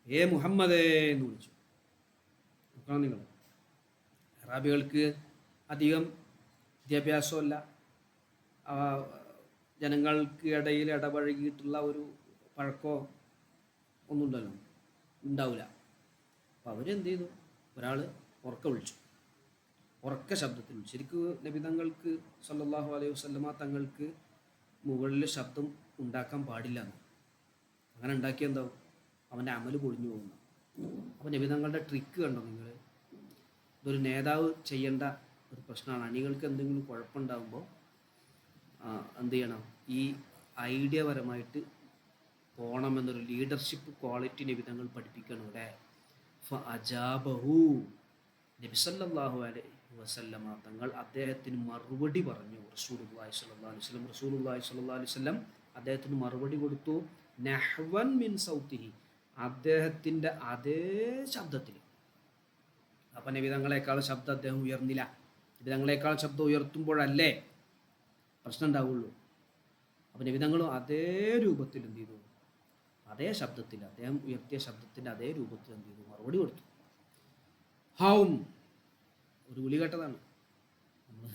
ഏ മുഹമ്മദേ എന്ന് വിളിച്ചു. നോക്കണം നിങ്ങൾ, അറാബികൾക്ക് അധികം വിദ്യാഭ്യാസമല്ല, ജനങ്ങൾക്ക് ഇടയിൽ ഇടപഴകിയിട്ടുള്ള ഒരു പഴക്കമോ ഒന്നുമില്ലല്ലോ, ഉണ്ടാവില്ല. അപ്പോൾ അവരെന്ത് ചെയ്തു? ഒരാൾ ഉറക്കെ വിളിച്ചു, ഉറക്ക ശബ്ദത്തിൽ. ശരിക്കും നബിതങ്ങൾക്ക് സല്ലല്ലാഹു അലൈഹി വസല്ലമ തങ്ങൾക്ക് മുകളിൽ ശബ്ദം ഉണ്ടാക്കാൻ പാടില്ല എന്ന്. അങ്ങനെ ഉണ്ടാക്കിയ എന്താവും? അവൻ്റെ അമല് പൊളിഞ്ഞു പോകുന്നു. അപ്പോൾ നബിതങ്ങളുടെ ട്രിക്ക് കണ്ടോ നിങ്ങൾ? ഇതൊരു നേതാവ് ചെയ്യേണ്ട ഒരു പ്രശ്നമാണ്. അണികൾക്ക് എന്തെങ്കിലും കുഴപ്പമുണ്ടാകുമ്പോൾ എന്ത് ചെയ്യണം? ഈ ഐഡിയപരമായിട്ട് പോകണമെന്നൊരു ലീഡർഷിപ്പ് ക്വാളിറ്റി നബിതങ്ങൾ പഠിപ്പിക്കണം ഇവിടെ. ഫഅജാബഹു, നബി സല്ലല്ലാഹു അലൈഹി വസല്ലമ തങ്ങൾ അദ്ദേഹത്തിന് മറുപടി പറഞ്ഞു. റസൂലുള്ളാഹി സ്വല്ലല്ലാഹു അലൈഹി വസല്ലം റസൂലുള്ളാഹി സ്വല്ലല്ലാഹു അലൈഹി വസല്ലം അദ്ദേഹത്തിന് മറുപടി കൊടുത്തു. നഹ്വൻ മിൻ സൗത്തിഹി, അദ്ദേഹത്തിൻ്റെ അതേ ശബ്ദത്തിൽ. അപ്പം നബി തങ്ങളെക്കാൾ ശബ്ദം അദ്ദേഹം ഉയർന്നില്ല. നബി തങ്ങളെക്കാൾ ശബ്ദം ഉയർത്തുമ്പോഴല്ലേ പ്രശ്നം ഉണ്ടാവുള്ളൂ. അപ്പം നബി തങ്ങളും അതേ രൂപത്തിൽ എന്ത് ചെയ്തു? അതേ ശബ്ദത്തിൽ, അദ്ദേഹം ഉയർത്തിയ ശബ്ദത്തിൻ്റെ അതേ രൂപത്തിൽ എന്ത് ചെയ്തു? മറുപടി കൊടുത്തു. ഹൗം, ഒരു വിളി കേട്ടതാണ്.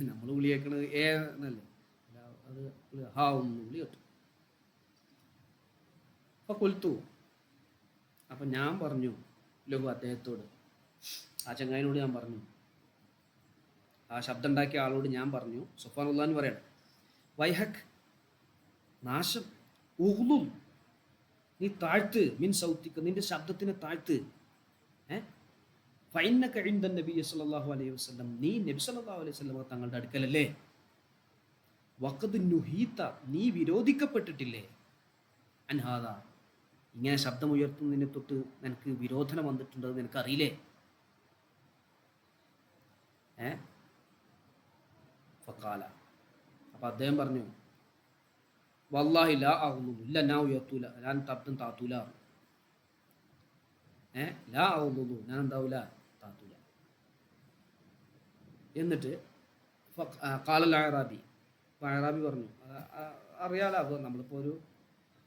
നമ്മൾ വിളി കേൾക്കണത് ഏ എന്നല്ലേ, അത് ഹൗം വിളി കേട്ടു. അപ്പോൾ കൊലുത്തു. അപ്പം ഞാൻ പറഞ്ഞു ലഘു, അദ്ദേഹത്തോട്, ആ ചങ്ങായിനോട് ഞാൻ പറഞ്ഞു, ആ ശബ്ദം ഉണ്ടാക്കിയ ആളോട് ഞാൻ പറഞ്ഞു, സുബ്ഹാനല്ലാഹ് എന്ന് പറയണം, വൈഹക്, നാശം, ഉഹ്ലും, നീ താഴ്ത്ത്, മിൻ സൗത്തിക്ക്, നിന്റെ ശബ്ദത്തിനെ താഴ്ത്ത്. ഫൈന്നക ഇൻദ നബി സല്ലല്ലാഹു അലൈഹി വസല്ലം, നീ നബി സല്ലല്ലാഹു അലൈഹി വസല്ലം തങ്ങളുടെ അടുക്കലല്ലേ. വഖദ് നുഹീത, നീ വിരോധിക്കപ്പെട്ടിട്ടില്ലേ. അൻഹാദ, ഇങ്ങനെ ശബ്ദം ഉയർത്തുന്നതിനെ തൊട്ട് നിനക്ക് വിരോധനം വന്നിട്ടുണ്ടെന്ന് നിനക്കറിയില്ലേ. ഫഖാല, അപ്പം അദ്ദേഹം പറഞ്ഞു, വല്ലാഹി ലാ അഗ്ലു, ഇല്ല ഞാൻ ഉയർത്തൂല, ഞാൻ ശബ്ദം താത്തൂല. ലാ അഗ്ലു, ഞാൻ എന്താവൂല, താത്തൂല. എന്നിട്ട് ഖാലൽ അഅറാബി, അപ്പോൾ അഅറാബി പറഞ്ഞു, അറിയാലോ, അപ്പോൾ നമ്മളിപ്പോൾ ഒരു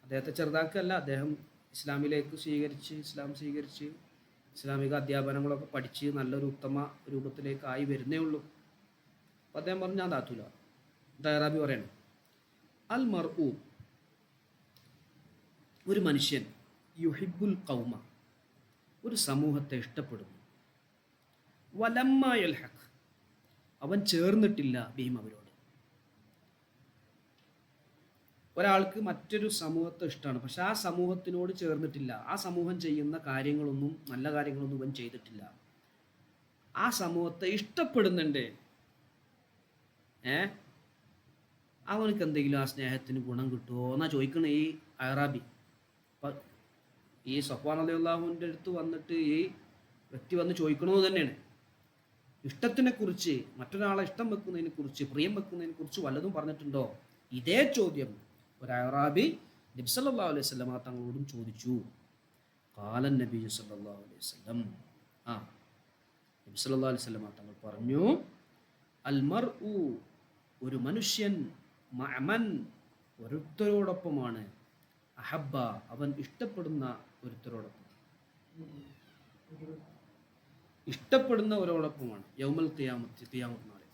അദ്ദേഹത്തെ ചെറുതാക്കല്ല, അദ്ദേഹം ഇസ്ലാം സ്വീകരിച്ച് ഇസ്ലാമിക അധ്യാപനങ്ങളൊക്കെ പഠിച്ച് നല്ലൊരു ഉത്തമ രൂപത്തിലേക്ക് ആയി വരുന്നേ ഉള്ളൂ. അപ്പോൾ അദ്ദേഹം പറഞ്ഞു, ഞാൻ താത്തൂല. അഅറാബി പറയണം, അൽ മർഉ, ഒരു മനുഷ്യൻ, യുഹിബ്ബുൽ ഖൗമ, ഒരു സമൂഹത്തെ ഇഷ്ടപ്പെടുന്നു, വലമ്മ യൽഹഖ്, അവൻ ചേർന്നിട്ടില്ല ബിഹിം, അവരോട്. ഒരാൾക്ക് മറ്റൊരു സമൂഹത്തെ ഇഷ്ടമാണ്, പക്ഷെ ആ സമൂഹത്തിനോട് ചേർന്നിട്ടില്ല. ആ സമൂഹം ചെയ്യുന്ന കാര്യങ്ങളൊന്നും, നല്ല കാര്യങ്ങളൊന്നും അവൻ ചെയ്തിട്ടില്ല. ആ സമൂഹത്തെ ഇഷ്ടപ്പെടുന്നുണ്ട്. അവനക്ക് എന്തെങ്കിലും ആ സ്നേഹത്തിന് ഗുണം കിട്ടുമോ എന്നാ ചോദിക്കണേ ഈ അഅറാബി. അപ്പം ഈ സഫ്വാൻ റളിയല്ലാഹുവിൻ്റെ അടുത്ത് വന്നിട്ട് ഈ വ്യക്തി വന്ന് ചോദിക്കണമെന്ന് തന്നെയാണ്. ഇഷ്ടത്തിനെ കുറിച്ച്, മറ്റൊരാളെ ഇഷ്ടം വെക്കുന്നതിനെ കുറിച്ച്, പ്രിയം വെക്കുന്നതിനെ കുറിച്ച് വല്ലതും പറഞ്ഞിട്ടുണ്ടോ? ഇതേ ചോദ്യം ഒരു അഅറാബി നബി സല്ലല്ലാഹു അലൈഹി വസല്ലം തങ്ങളോടും ചോദിച്ചു. ഖാലൻ നബി സല്ലല്ലാഹു അലൈഹി വസല്ലം, നബി സല്ലല്ലാഹു അലൈഹി വസല്ലം തങ്ങൾ പറഞ്ഞു, അൽ മർഉ, ഒരു മനുഷ്യൻ, മഅമൻ, ഒരുത്തരോടൊപ്പമാണ്, അഹബ്ബ, അവൻ ഇഷ്ടപ്പെടുന്ന ഒരുത്തരോടൊപ്പം, ഇഷ്ടപ്പെടുന്നവരോടൊപ്പമാണ്, യൗമൽ ഖിയാമത്ത് നാളിൽ.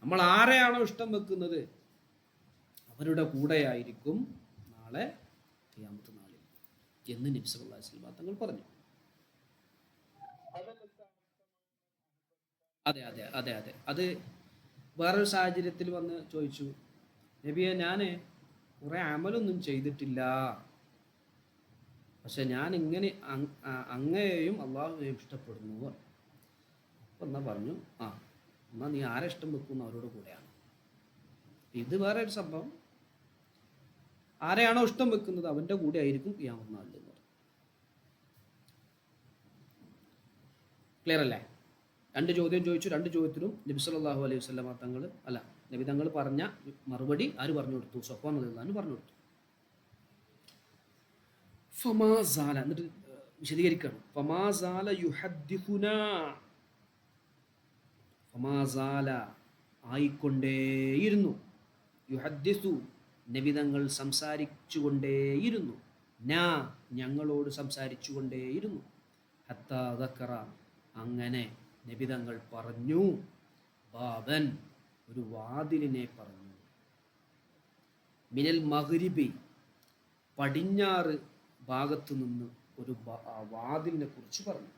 നമ്മൾ ആരെയാണോ ഇഷ്ടം വെക്കുന്നത് അവരുടെ കൂടെയായിരിക്കും നാളെ ഖിയാമത്ത് നാളിൽ എന്ന് നബി സല്ലല്ലാഹു അലൈഹി വസല്ലം തങ്ങൾ പറഞ്ഞു. അതെ അതെ അതെ അതെ അത് വേറൊരു സാഹചര്യത്തിൽ വന്ന് ചോദിച്ചു, നബിയെ, ഞാൻ കുറേ അമലൊന്നും ചെയ്തിട്ടില്ല, പക്ഷെ ഞാൻ ഇങ്ങനെ അങ്ങയെയും അള്ളാഹുവിനെയും ഇഷ്ടപ്പെടുന്നു. അപ്പം എന്നാ പറഞ്ഞു, ആ എന്നാൽ നീ ആരെ ഇഷ്ടം വെക്കുന്ന അവരോട് കൂടെയാണ്. ഇത് വേറെ ഒരു സംഭവം. ആരെയാണോ ഇഷ്ടം വെക്കുന്നത് അവൻ്റെ കൂടെ ആയിരിക്കും ഖിയാമത്ത് നാളിൽ എന്ന് പറഞ്ഞു. ക്ലിയർ അല്ലേ? 2 ചോദ്യം ചോദിച്ചു. 2 ചോദ്യത്തിനും നബി സല്ലല്ലാഹു അലൈഹി വസല്ലമ തങ്ങൾ നബി തങ്ങൾ പറഞ്ഞ മറുപടി ആര് പറഞ്ഞു കൊടുത്തു? സ്വഫ്വാൻ റളിയല്ലാഹു അൻഹു പറഞ്ഞു കൊടുത്തു. ഫമാസാല, എന്നിട്ട് വിശദീകരിക്കണം. ഫമാസാല യുഹദ്ദിസുനാ, ഫമാസാല ആയിക്കൊണ്ടേയിരുന്നു, യുഹദ്ദിസു നബി തങ്ങൾ സംസാരിച്ചു കൊണ്ടേയിരുന്നു, ഞങ്ങളോട് സംസാരിച്ചു കൊണ്ടേയിരുന്നു, ഹത്താ ദക്കറ അങ്ങനെ നബി തങ്ങൾ പറഞ്ഞു, ബാബൻ ഒരു വാതിലിനെ പറഞ്ഞു, മിനൽ മഗ്രിബി പടിഞ്ഞാറ് ഭാഗത്തു നിന്ന് ഒരു വാതിലിനെ കുറിച്ച് പറഞ്ഞു.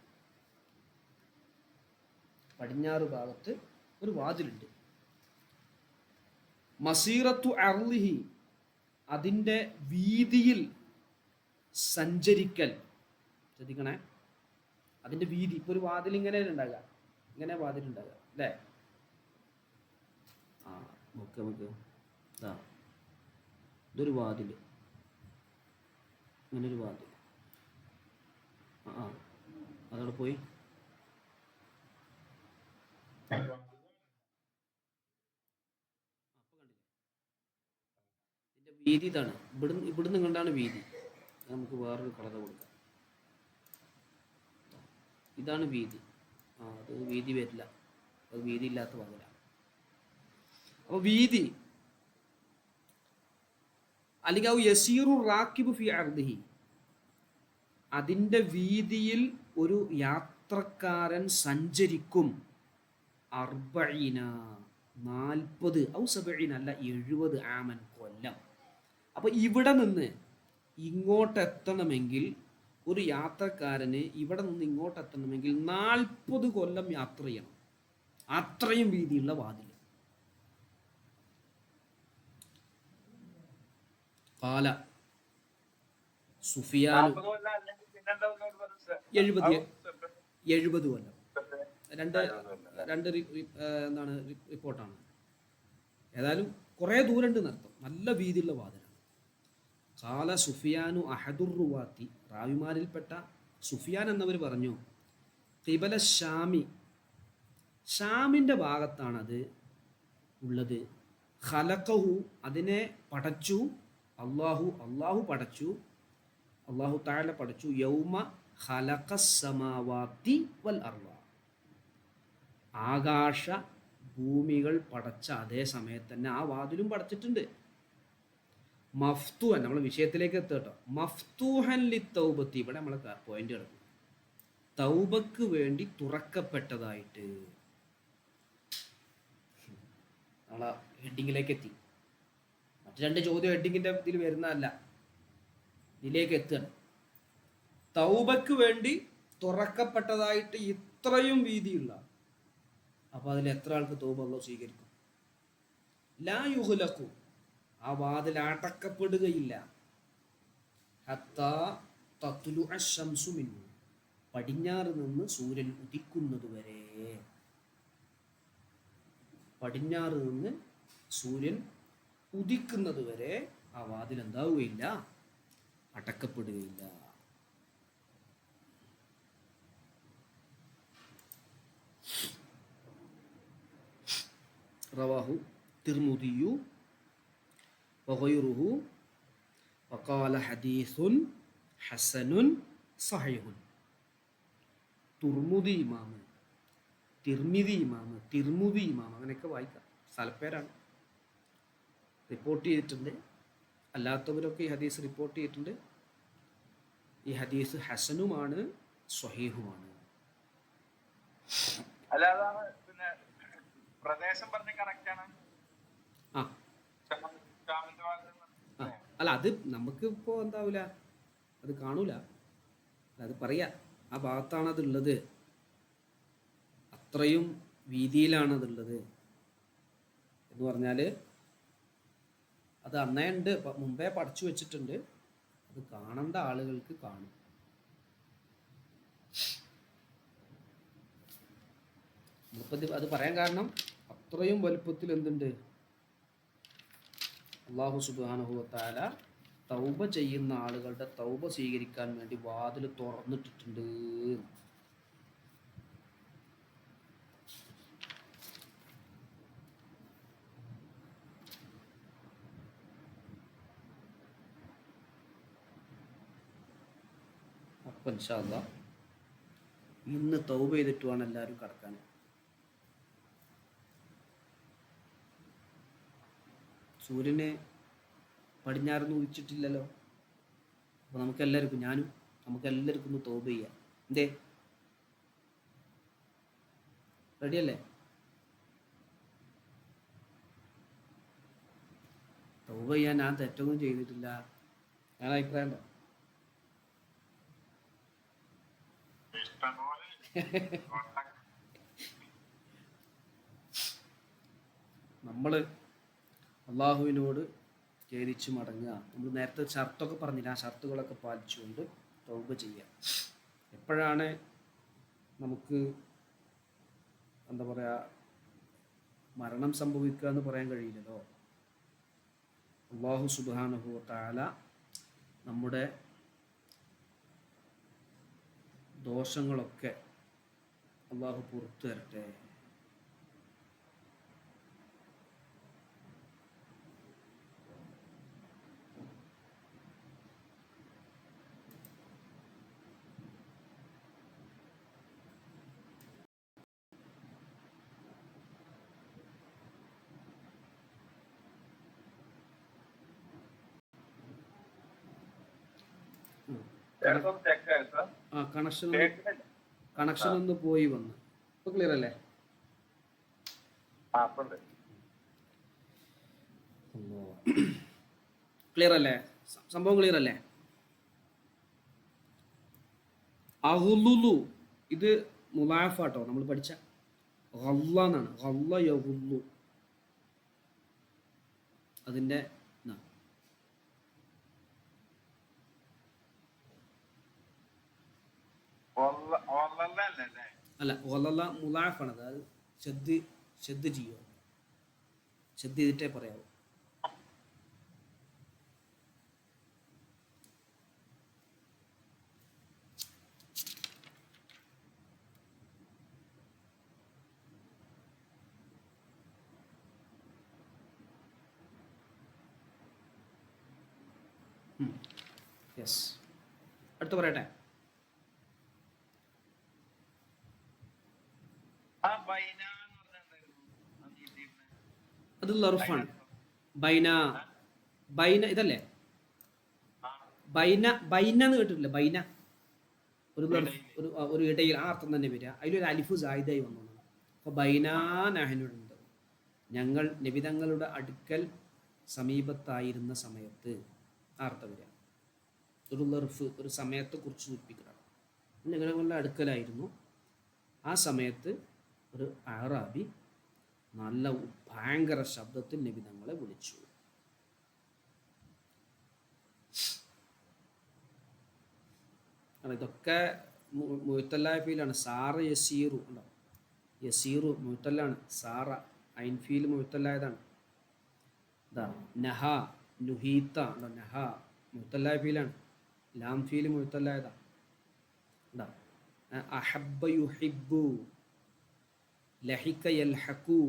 പടിഞ്ഞാറ് ഭാഗത്ത് ഒരു വാതിലുണ്ട്. മസീറത്തു അർളിഹി അതിൻ്റെ വീതിയിൽ സഞ്ചരിക്കൽ. ശ്രദ്ധിക്കണേ, അതിൻ്റെ വീതി. ഇപ്പോൾ ഒരു വാതിൽ ഇങ്ങനെ ഉണ്ടാകുക, ഇങ്ങനെ വാതിലുണ്ടാകുക അല്ലേ? ആ നമുക്ക് ഇതാ ഇതൊരു വാതിൽ, ഇങ്ങനൊരു വാതിൽ. അതോടെ പോയി ഇതിൻ്റെ വീതി ഇതാണ്. ഇവിടുന്ന് കണ്ടാണ് വീതി. നമുക്ക് വേറൊരു കളത കൊടുക്കാം. ഇതാണ് വീതി. അത് വീതി വരില്ല, അത് വീതി ഇല്ലാത്ത വാതിലാണ്. അപ്പോൾ വീതി അല്ലെങ്കിൽ യസീറു റാക്കിബു ഫി അർദിഹി അതിൻ്റെ വീതിയിൽ ഒരു യാത്രക്കാരൻ സഞ്ചരിക്കും. 40 40 ഔ 70 അല്ല 70 ആമൻ കൊല്ലം. അപ്പോൾ ഇവിടെ നിന്ന് ഇങ്ങോട്ട് എത്തണമെങ്കിൽ ഒരു യാത്രക്കാരന് ഇവിടെ നിന്ന് ഇങ്ങോട്ട് എത്തണമെങ്കിൽ 40 കൊല്ലം യാത്ര ചെയ്യണം. അത്രയും വീതിയുള്ള വാതിൽ. കാല സുഫിയാൻ 70 കൊല്ലം. രണ്ട് എന്താണ് റിപ്പോർട്ടാണ്. ഏതായാലും കുറേ ദൂരമുണ്ട് എന്നർത്ഥം. നല്ല വീതിയുള്ള വാതിലാണ്. കാല സുഫിയാനു അഹദുർ റുവാത്തി റാവിമാരിൽപ്പെട്ട സുഫിയാൻ എന്നവർ പറഞ്ഞു, ഖിബല ഷാമി ഷാമിൻ്റെ ഭാഗത്താണത് ഉള്ളത്. ഖലഖഹു അതിനെ പടച്ചു അള്ളാഹു പടച്ചു, അള്ളാഹു തആല പടച്ചു. യൗമ ഖലഖസ് സമാവാതി വൽ അർള ആകാശ ഭൂമികൾ പടച്ച അതേ സമയത്ത് തന്നെ ആ വാതിലും പടച്ചിട്ടുണ്ട്. മഫ്തൂഹൻ, നമ്മൾ വിഷയത്തിലേക്ക് എത്തട്ടോ. മഫ്തൂഹൻ ലി തൗബത്തി, ഇവിടെ നമ്മളെ പോയിന്റ് കിടക്കും. തൗബക്ക് വേണ്ടി തുറക്കപ്പെട്ടതായിട്ട്. നമ്മളെ ഹെഡിങ്ങിലേക്ക് എത്തി. മറ്റു 2 ചോദ്യം ഹെഡിങ്ങിൻ്റെ ഇതിൽ വരുന്നതല്ല, ഇതിലേക്ക് എത്തുകയാണ്. തൗബക്ക് വേണ്ടി തുറക്കപ്പെട്ടതായിട്ട് ഇത്രയും വീതിയുള്ള. അപ്പോൾ അതിൽ എത്ര ആൾക്ക് തൗബ അല്ലാഹു സ്വീകരിക്കും? ലാ യുഹ്ലഖു ആ വാതിൽ അടക്കപ്പെടുകയില്ല. ഹത്താ തത്ലു അശംസു മിൻഹു പടിഞ്ഞാറ് നിന്ന് സൂര്യൻ ഉദിക്കുന്നത് വരെ. പടിഞ്ഞാറ് നിന്ന് സൂര്യൻ ഉദിക്കുന്നത് വരെ ആ വാതിൽ എന്താവുകയില്ല, അടക്കപ്പെടുകയില്ല. റവാഹു തിർമുദിയു വഗൈറുഹു വഖാല ഹദീസുൻ ഹസനുൻ സഹീഹുൻ. തുർമുദി ഇമാമ്, തിർമിദി ഇമാമ്, തിർമുദി ഇമാമ് അങ്ങനെയൊക്കെ വായിക്കാം. സ്ഥലപ്പേരാണ്. റിപ്പോർട്ട് ചെയ്തിട്ടുണ്ട്. അല്ലാത്തവരൊക്കെ ഈ ഹദീസ് റിപ്പോർട്ട് ചെയ്തിട്ടുണ്ട്. ഈ ഹദീസ് ഹസനുമാണ്, സ്വഹീഹുമാണ്. അല്ല, അത് നമുക്ക് ഇപ്പോൾ എന്താവില്ല, അത് കാണൂല, അത് പറയാ ആ ഭാഗത്താണ് അതുള്ളത്, അത്രയും വീതിയിലാണ് അതുള്ളത് എന്ന് പറഞ്ഞാൽ അത് അന്നേ ഉണ്ട്, മുമ്പേ പഠിച്ചു വെച്ചിട്ടുണ്ട്. അത് കാണേണ്ട ആളുകൾക്ക് കാണും. അത് പറയാൻ കാരണം അത്രയും വലുപ്പത്തിൽ എന്തുണ്ട്, അള്ളാഹു സുബ്ഹാനഹു വ തആല തൗബ ചെയ്യുന്ന ആളുകളുടെ തൗബ സ്വീകരിക്കാൻ വേണ്ടി വാതിൽ തുറന്നിട്ടിട്ടുണ്ട്. അപ്പം ഇൻഷാ അല്ലാഹ് ഇന്ന് തൗബ ചെയ്തിട്ട് വേണം എല്ലാവരും കടക്കാൻ. സൂര്യനെ പടിഞ്ഞാറൊന്നും ഉദിച്ചിട്ടില്ലല്ലോ. അപ്പോൾ നമുക്കെല്ലാവർക്കും, നമുക്കെല്ലാവർക്കും ഒന്ന് തൗബ ചെയ്യാം. എന്തേ, റെഡിയല്ലേ? തൗബ ചെയ്യാൻ ഞാൻ തെറ്റൊന്നും ചെയ്തിട്ടില്ല, ഞാൻ അഭിപ്രായം ഉണ്ടോ? നമ്മൾ അള്ളാഹുവിനോട് ഖേദിച്ച് മടങ്ങുക. നമ്മൾ നേരത്തെ ഷർത്തൊക്കെ പറഞ്ഞില്ല, ആ ഷർത്തുകളൊക്കെ പാലിച്ചുകൊണ്ട് തൗബ ചെയ്യുക. എപ്പോഴാണ് നമുക്ക് എന്താ പറയുക, മരണം സംഭവിക്കുക എന്ന് പറയാൻ കഴിയില്ലല്ലോ. അല്ലാഹു സുബ്ഹാനഹു വ തആല നമ്മുടെ ദോഷങ്ങളൊക്കെ അള്ളാഹു പുറത്തു തരട്ടെ. കണക്ഷൻ ഒന്ന് പോയി വന്നു. ഇപ്പൊ ക്ലിയർ അല്ലേ? ക്ലിയർ അല്ലേ? സംഭവം ക്ലിയർ അല്ലേ? അഹുലുലു ഇത് മുലാഫാട്ടോ, നമ്മൾ പഠിച്ച ഗല്ല എന്നാണ്. ഗല്ല യഹുല്ലു, അതിൻ്റെ അല്ല, ഗല്ല മുലാഫാണ്. അത് ശ്രദ്ധ ചെയ്യുക, ശ്രദ്ധ ചെയ്തിട്ടേ പറയാവൂ. യെസ്, അടുത്ത് പറയട്ടെ. അത് ലർഫാണ്. ബൈന ബൈന ഇതല്ലേ? ബൈന എന്ന് കേട്ടിട്ടില്ല? ബൈന ഒരു ഇടയിൽ, ആ അർത്ഥം തന്നെ വരിക. അതിലൊരു അലിഫു സായിദായി വന്നു. അപ്പോൾ ബൈനാ നഹ്നുണ്ട്, ഞങ്ങൾ നബിതങ്ങളുടെ അടുക്കൽ സമീപത്തായിരുന്ന സമയത്ത്, ആ അർത്ഥം വരിക. ഒരു ലർഫ്, ഒരു സമയത്തെ കുറിച്ച് സൂചിപ്പിക്കണം. നബിതങ്ങളുടെ അടുക്കലായിരുന്നു. ആ സമയത്ത് ഒരു അഅറാബി നല്ല ഭയങ്കര ശബ്ദത്തിൽ നബിതങ്ങളെ വിളിച്ചു. ഇതൊക്കെ മുഅ്തല്ലായ ഫീലാണ്. സാറ യസീറു ഉണ്ടോ? യസീറു മുഅ്തല്ലാണ്. സാറ ഐൻഫീൽ മുഅ്തല്ലായതാണ്. ഇതാ നഹ നുഹീത്ത ഉണ്ടോ? നഹ മുഅ്തല്ലായ ഫീലാണ്. ലാം ഫീൽ മുഅ്തല്ലായതാ. ഇതാ അഹബ്ബ യുഹിബ്ബു, ലഹിക യൽഹഖു,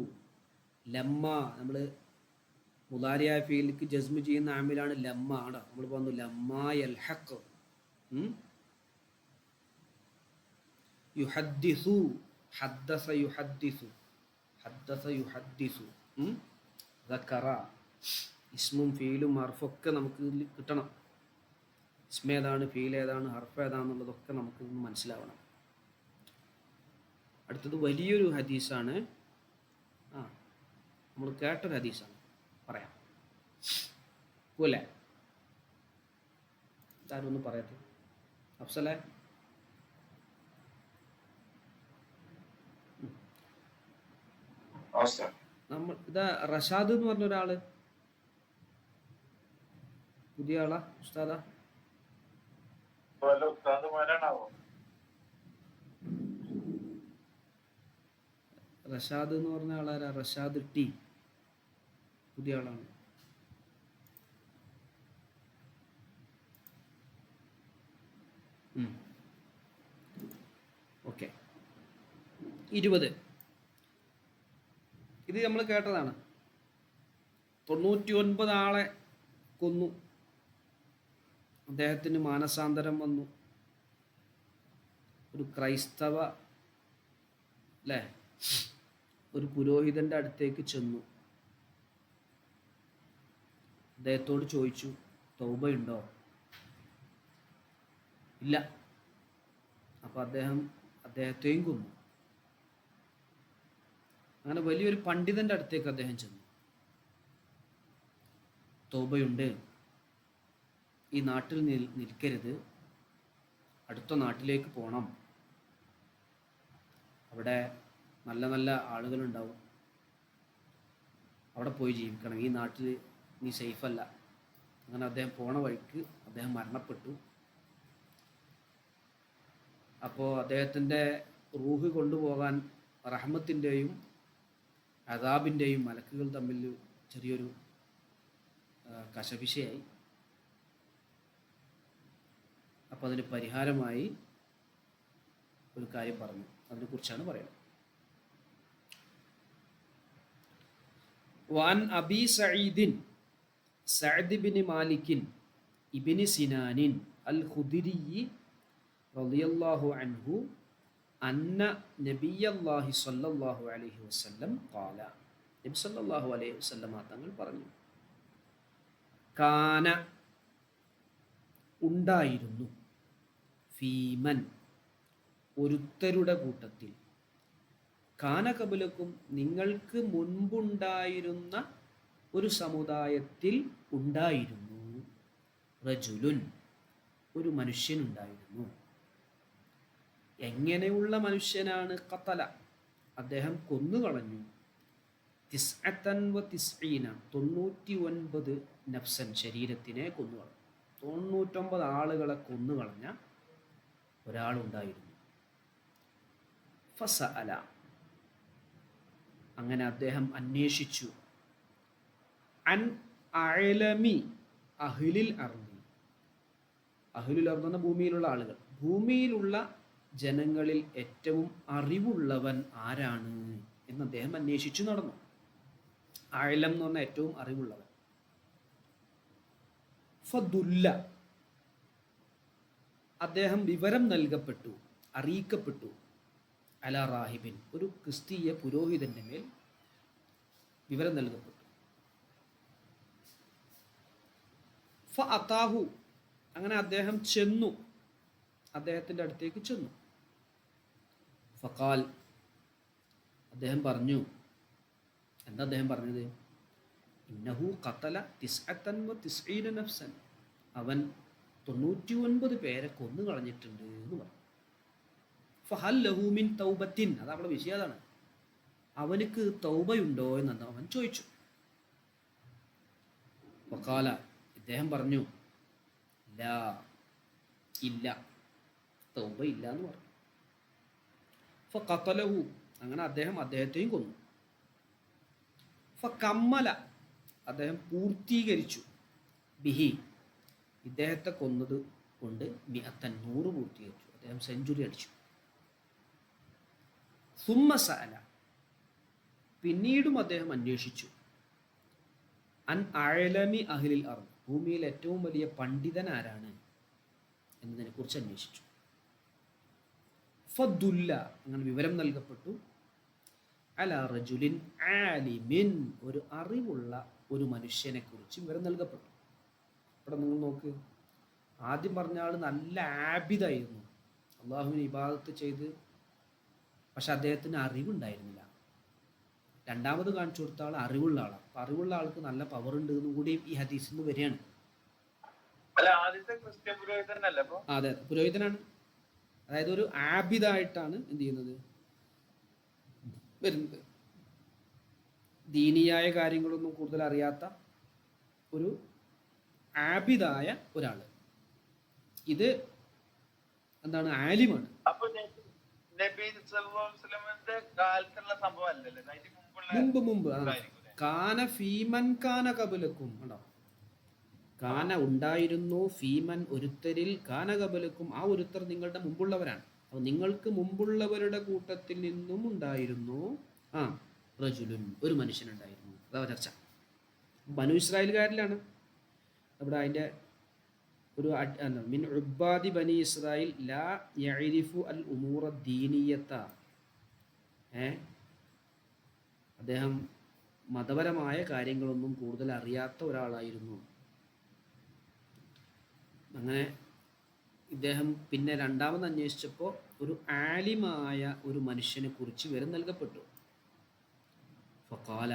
ലമ്മ നമ്മൾ മുദാരിയായ ഫീലിക്ക് ജസ്മ് ചെയ്യുന്ന ആമിലാണ് ലമ്മ. ആടാ നമ്മൾ പറഞ്ഞു ലമ്മ യൽഹഖ്. യുഹദ്ദിസു, ഹദ്ദസ യുഹദ്ദിസു, ഹദ്ദസ യുഹദ്ദിസു. ദക്കറ, ഇസ്മും ഫീലും ഹർഫൊക്കെ നമുക്ക് കിട്ടണം. ഇസ്മ ഏതാണ്, ഫീൽ ഏതാണ്, ഹർഫ് ഏതാണെന്നുള്ളതൊക്കെ നമുക്ക് മനസ്സിലാവണം. അടുത്തത് വലിയൊരു ഹദീസാണ്. നമ്മൾ കേട്ടൊരു ഹദീസാണ്, പറയാം. പോലെ ഇതാരും ഒന്നും പറയട്ടെ. അഫ്സലെ, നമ്മൾ ഇതാ റഷാദ് എന്ന് പറഞ്ഞ ഒരാള്, പുതിയ ആളാ ഉസ്താദാ? റഷാദ് എന്ന് പറഞ്ഞ ആളാരാ? റഷാദ് ടി, പുതിയ ആളാണ്. ഓക്കെ, 20. ഇത് നമ്മൾ കേട്ടതാണ്. 99 ആളെ കൊന്നു, അദ്ദേഹത്തിന് മാനസാന്തരം വന്നു. ഒരു ക്രൈസ്തവ അല്ലേ, ഒരു പുരോഹിതൻ്റെ അടുത്തേക്ക് ചെന്നു. അദ്ദേഹത്തോട് ചോദിച്ചു, തൗബയുണ്ടോ? ഇല്ല. അപ്പോൾ അദ്ദേഹത്തെയും കൊന്നു. അങ്ങനെ വലിയൊരു പണ്ഡിതൻ്റെ അടുത്തേക്ക് അദ്ദേഹം ചെന്നു. തൗബയുണ്ട്, ഈ നാട്ടിൽ നിൽക്കരുത്, അടുത്ത നാട്ടിലേക്ക് പോകണം, അവിടെ നല്ല നല്ല ആളുകളുണ്ടാവും, അവിടെ പോയി ജീവിക്കണം, ഈ നാട്ടിൽ നീ സേഫല്ല. അങ്ങനെ അദ്ദേഹം പോണ വഴിക്ക് അദ്ദേഹം മരണപ്പെട്ടു. അപ്പോൾ അദ്ദേഹത്തിൻ്റെ റൂഹ് കൊണ്ടുപോകാൻ റഹ്മത്തിൻ്റെയും അദാബിൻ്റെയും മലക്കുകൾ തമ്മിൽ ചെറിയൊരു കശപിശയായി. അപ്പോൾ അതിന് പരിഹാരമായി ഒരു കാര്യം പറഞ്ഞു, അതിനെക്കുറിച്ചാണ് പറയുന്നത്. വാൻ അബി സഈദിൻ സഅദ് ഇബ്നു മാലിക്കിൻ ഇബ്നു സിനാനിൻ അൽ ഖുദരി റളിയല്ലാഹു അൻഹു അന്ന നബിയല്ലാഹി സ്വല്ലല്ലാഹു അലൈഹി വസല്ലം ഖാല, നബി സല്ലല്ലാഹു അലൈഹി വസല്ലം തങ്ങൾ പറഞ്ഞു, കാന ഉണ്ടായിരുന്നു, ഫീമൻ ഒരുത്തരുടെ കൂട്ടത്തിൽ, കാന കബലക്കും നിങ്ങൾക്ക് മുൻപുണ്ടായിരുന്ന ഒരു സമുദായത്തിൽ ഉണ്ടായിരുന്നു, റജുലുൻ ഒരു മനുഷ്യനുണ്ടായിരുന്നു. എങ്ങനെയുള്ള മനുഷ്യനാണ്? ഖതല അദ്ദേഹം കൊന്നുകളഞ്ഞു, 99 നഫ്സൻ ശരീരത്തിനെ കൊന്നുകളഞ്ഞു, 99 ആളുകളെ കൊന്നുകളഞ്ഞ ഒരാളുണ്ടായിരുന്നു. ഫസഅല അങ്ങനെ അദ്ദേഹം അന്വേഷിച്ചു, അൻ അഅലമി അഹ്ലിൽ അർദി, അഹ്ലുൽ അർദ് എന്ന ഭൂമിയിലുള്ള ആളുകൾ, ഭൂമിയിലുള്ള ജനങ്ങളിൽ ഏറ്റവും അറിവുള്ളവൻ ആരാണ് എന്ന് അദ്ദേഹം അന്വേഷിച്ചു നടന്നു. അഅലം എന്ന് പറഞ്ഞാൽ ഏറ്റവും അറിവുള്ളവൻ. ഫദുല്ല അദ്ദേഹം വിവരം നൽകപ്പെട്ടു, അറിയിക്കപ്പെട്ടു, അല റാഹിബിൻ ഒരു ക്രിസ്തീയ പുരോഹിതന്റെ മേൽ വിവരം നൽകപ്പെട്ടു. ഫഅതാഹു അങ്ങനെ അദ്ദേഹം ചെന്നു, അദ്ദേഹത്തിൻ്റെ അടുത്തേക്ക് ചെന്നു. ഫഖാൽ അദ്ദേഹം പറഞ്ഞു, എന്താ അദ്ദേഹം പറഞ്ഞത്? ഇന്നഹു ഖതല 99 നഫ്സൻ അവൻ 99 പേരെ കൊന്നു കളഞ്ഞിട്ടുണ്ട് എന്ന് പറഞ്ഞു. ഫഹൽ ലഹു മിൻ തൗബത്തിൻ അത് അവിടെ വിഷയം അതാണ്, അവനക്ക് തൗബയുണ്ടോ എന്ന് അവൻ ചോദിച്ചു. ഫഖാല ഇദ്ദേഹം പറഞ്ഞു, ലാ ഇല്ല, തൗബ ഇല്ല എന്ന് പറഞ്ഞു. ഫഖതലഹു അങ്ങനെ അദ്ദേഹത്തെയും കൊന്നു. ഫകമ്മല അദ്ദേഹം പൂർത്തീകരിച്ചു, ബിഹി ഇദ്ദേഹത്തെ കൊന്നത് കൊണ്ട് 100 പൂർത്തീകരിച്ചു, അദ്ദേഹം സെഞ്ചുറി അടിച്ചു. സുമ്മ സഅല പിന്നീടും അദ്ദേഹം അന്വേഷിച്ചു, അൻ അഅലമി അഹ്ലിൽ അർദ് ഭൂമിയിൽ ഏറ്റവും വലിയ പണ്ഡിതൻ ആരാണ് എന്നതിനെ കുറിച്ച് അന്വേഷിച്ചു. ഫദുല്ല അങ്ങനെ വിവരം നൽകപ്പെട്ടു, അല റജുലിൻ ആലിമിൻ ഒരു അറിവുള്ള ഒരു മനുഷ്യനെ കുറിച്ച് വിവരം നൽകപ്പെട്ടു. ഇവിടെ നിങ്ങൾ നോക്ക്, ആദ്യം പറഞ്ഞ ആൾ നല്ല ആബിദായിരുന്നു, അള്ളാഹുവിനെ ഇബാദത്ത് ചെയ്ത്, പക്ഷെ അദ്ദേഹത്തിന് അറിവുണ്ടായിരുന്നില്ല. രണ്ടാമത് കാണിച്ചു കൊടുത്ത ആൾ അറിവുള്ള ആളാണ്. അപ്പം അറിവുള്ള ആൾക്ക് നല്ല പവർ ഉണ്ട് എന്നും കൂടി ഈ ഹദീസിൽ നിന്ന് വരികയാണ്. അതെ, പുരോഹിതനാണ്. അതായത് ഒരു ആബിദായിട്ടാണ് എന്ത് ചെയ്യുന്നത്, വരുന്നത്. ദീനിയായ കാര്യങ്ങളൊന്നും കൂടുതൽ അറിയാത്ത ഒരു ആബിദായ ഒരാൾ. ഇത് എന്താണ്? ആലിമാണ്. നബി സല്ലല്ലാഹു അലൈഹി വസല്ലമയുടെ കാലത്തുള്ള സംഭവം അല്ലല്ലോ, അതിന് മുമ്പ് കാന ഫീമൻ കാന കബലക്കും ഉണ്ടോ, കാന ഉണ്ടായിരുന്നു, ഫീമൻ ഒരുത്തരിൽ, കാന കബലക്കും ആ ഒരുത്തർ നിങ്ങളുടെ മുമ്പുള്ളവരാണ്. അപ്പോൾ നിങ്ങൾക്ക് മുമ്പുള്ളവരുടെ കൂട്ടത്തിൽ നിന്നും ഉണ്ടായിരുന്നു റജുലുൻ ഒരു മനുഷ്യനുണ്ടായിരുന്നു. അതാ ചർച്ച. ബനു ഇസ്രായേൽക്കാരിലാണ് അവിടെ. അതിൻ്റെ ഒരു മിൻ ഉബ്ബാദി ബനി ഇസ്രായേൽ ലാ യഅരിഫു അൽ ഉമൂറ ദീനിയത്ത. അദ്ദേഹം മതപരമായ കാര്യങ്ങളൊന്നും കൂടുതൽ അറിയാത്ത ഒരാളായിരുന്നു. അങ്ങനെ ഇദ്ദേഹം പിന്നെ രണ്ടാമത് അന്വേഷിച്ചപ്പോൾ ഒരു ആലിമായ ഒരു മനുഷ്യനെ കുറിച്ച് വിവരം നൽകപ്പെട്ടു. ഫഖാല,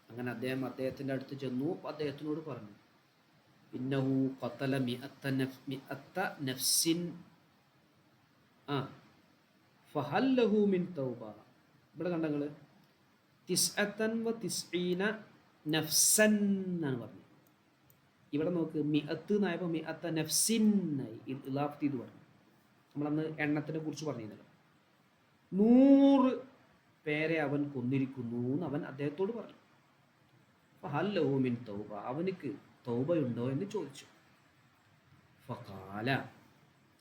അങ്ങനെ അദ്ദേഹത്തിൻ്റെ അടുത്ത് ചെന്നു, അദ്ദേഹത്തിനോട് പറഞ്ഞു, ഇന്നഹു ഖതല മിഅത്ത നഫ്സിൻ ഫഹൽ ലഹു മിൻ തൗബ. ഇവിടെ കണ്ടങ്ങൾ തിസ്അത്തൻ വ തിസ്ഈന നഫ്സൻ എന്നാണ് പറഞ്ഞത്. ഇവിടെ നോക്ക്, മിഅത്ത് എന്നായപ്പോൾ മിഅത്ത നഫ്സിൻ ആയി ഇളാഫ് ചെയ്ത് പറഞ്ഞു. നമ്മളന്ന് എണ്ണത്തിനെ കുറിച്ച് പറഞ്ഞിരുന്നല്ലോ. 100 പേരെ അവൻ കൊന്നിരിക്കുന്നു എന്ന് അവൻ അദ്ദേഹത്തോട് പറഞ്ഞു. ഫഹൽ ലഹു മിൻ തൗബ, അവനിക്ക് തൗബയുണ്ടോ എന്ന് ചോദിച്ചു. ഫഖാല,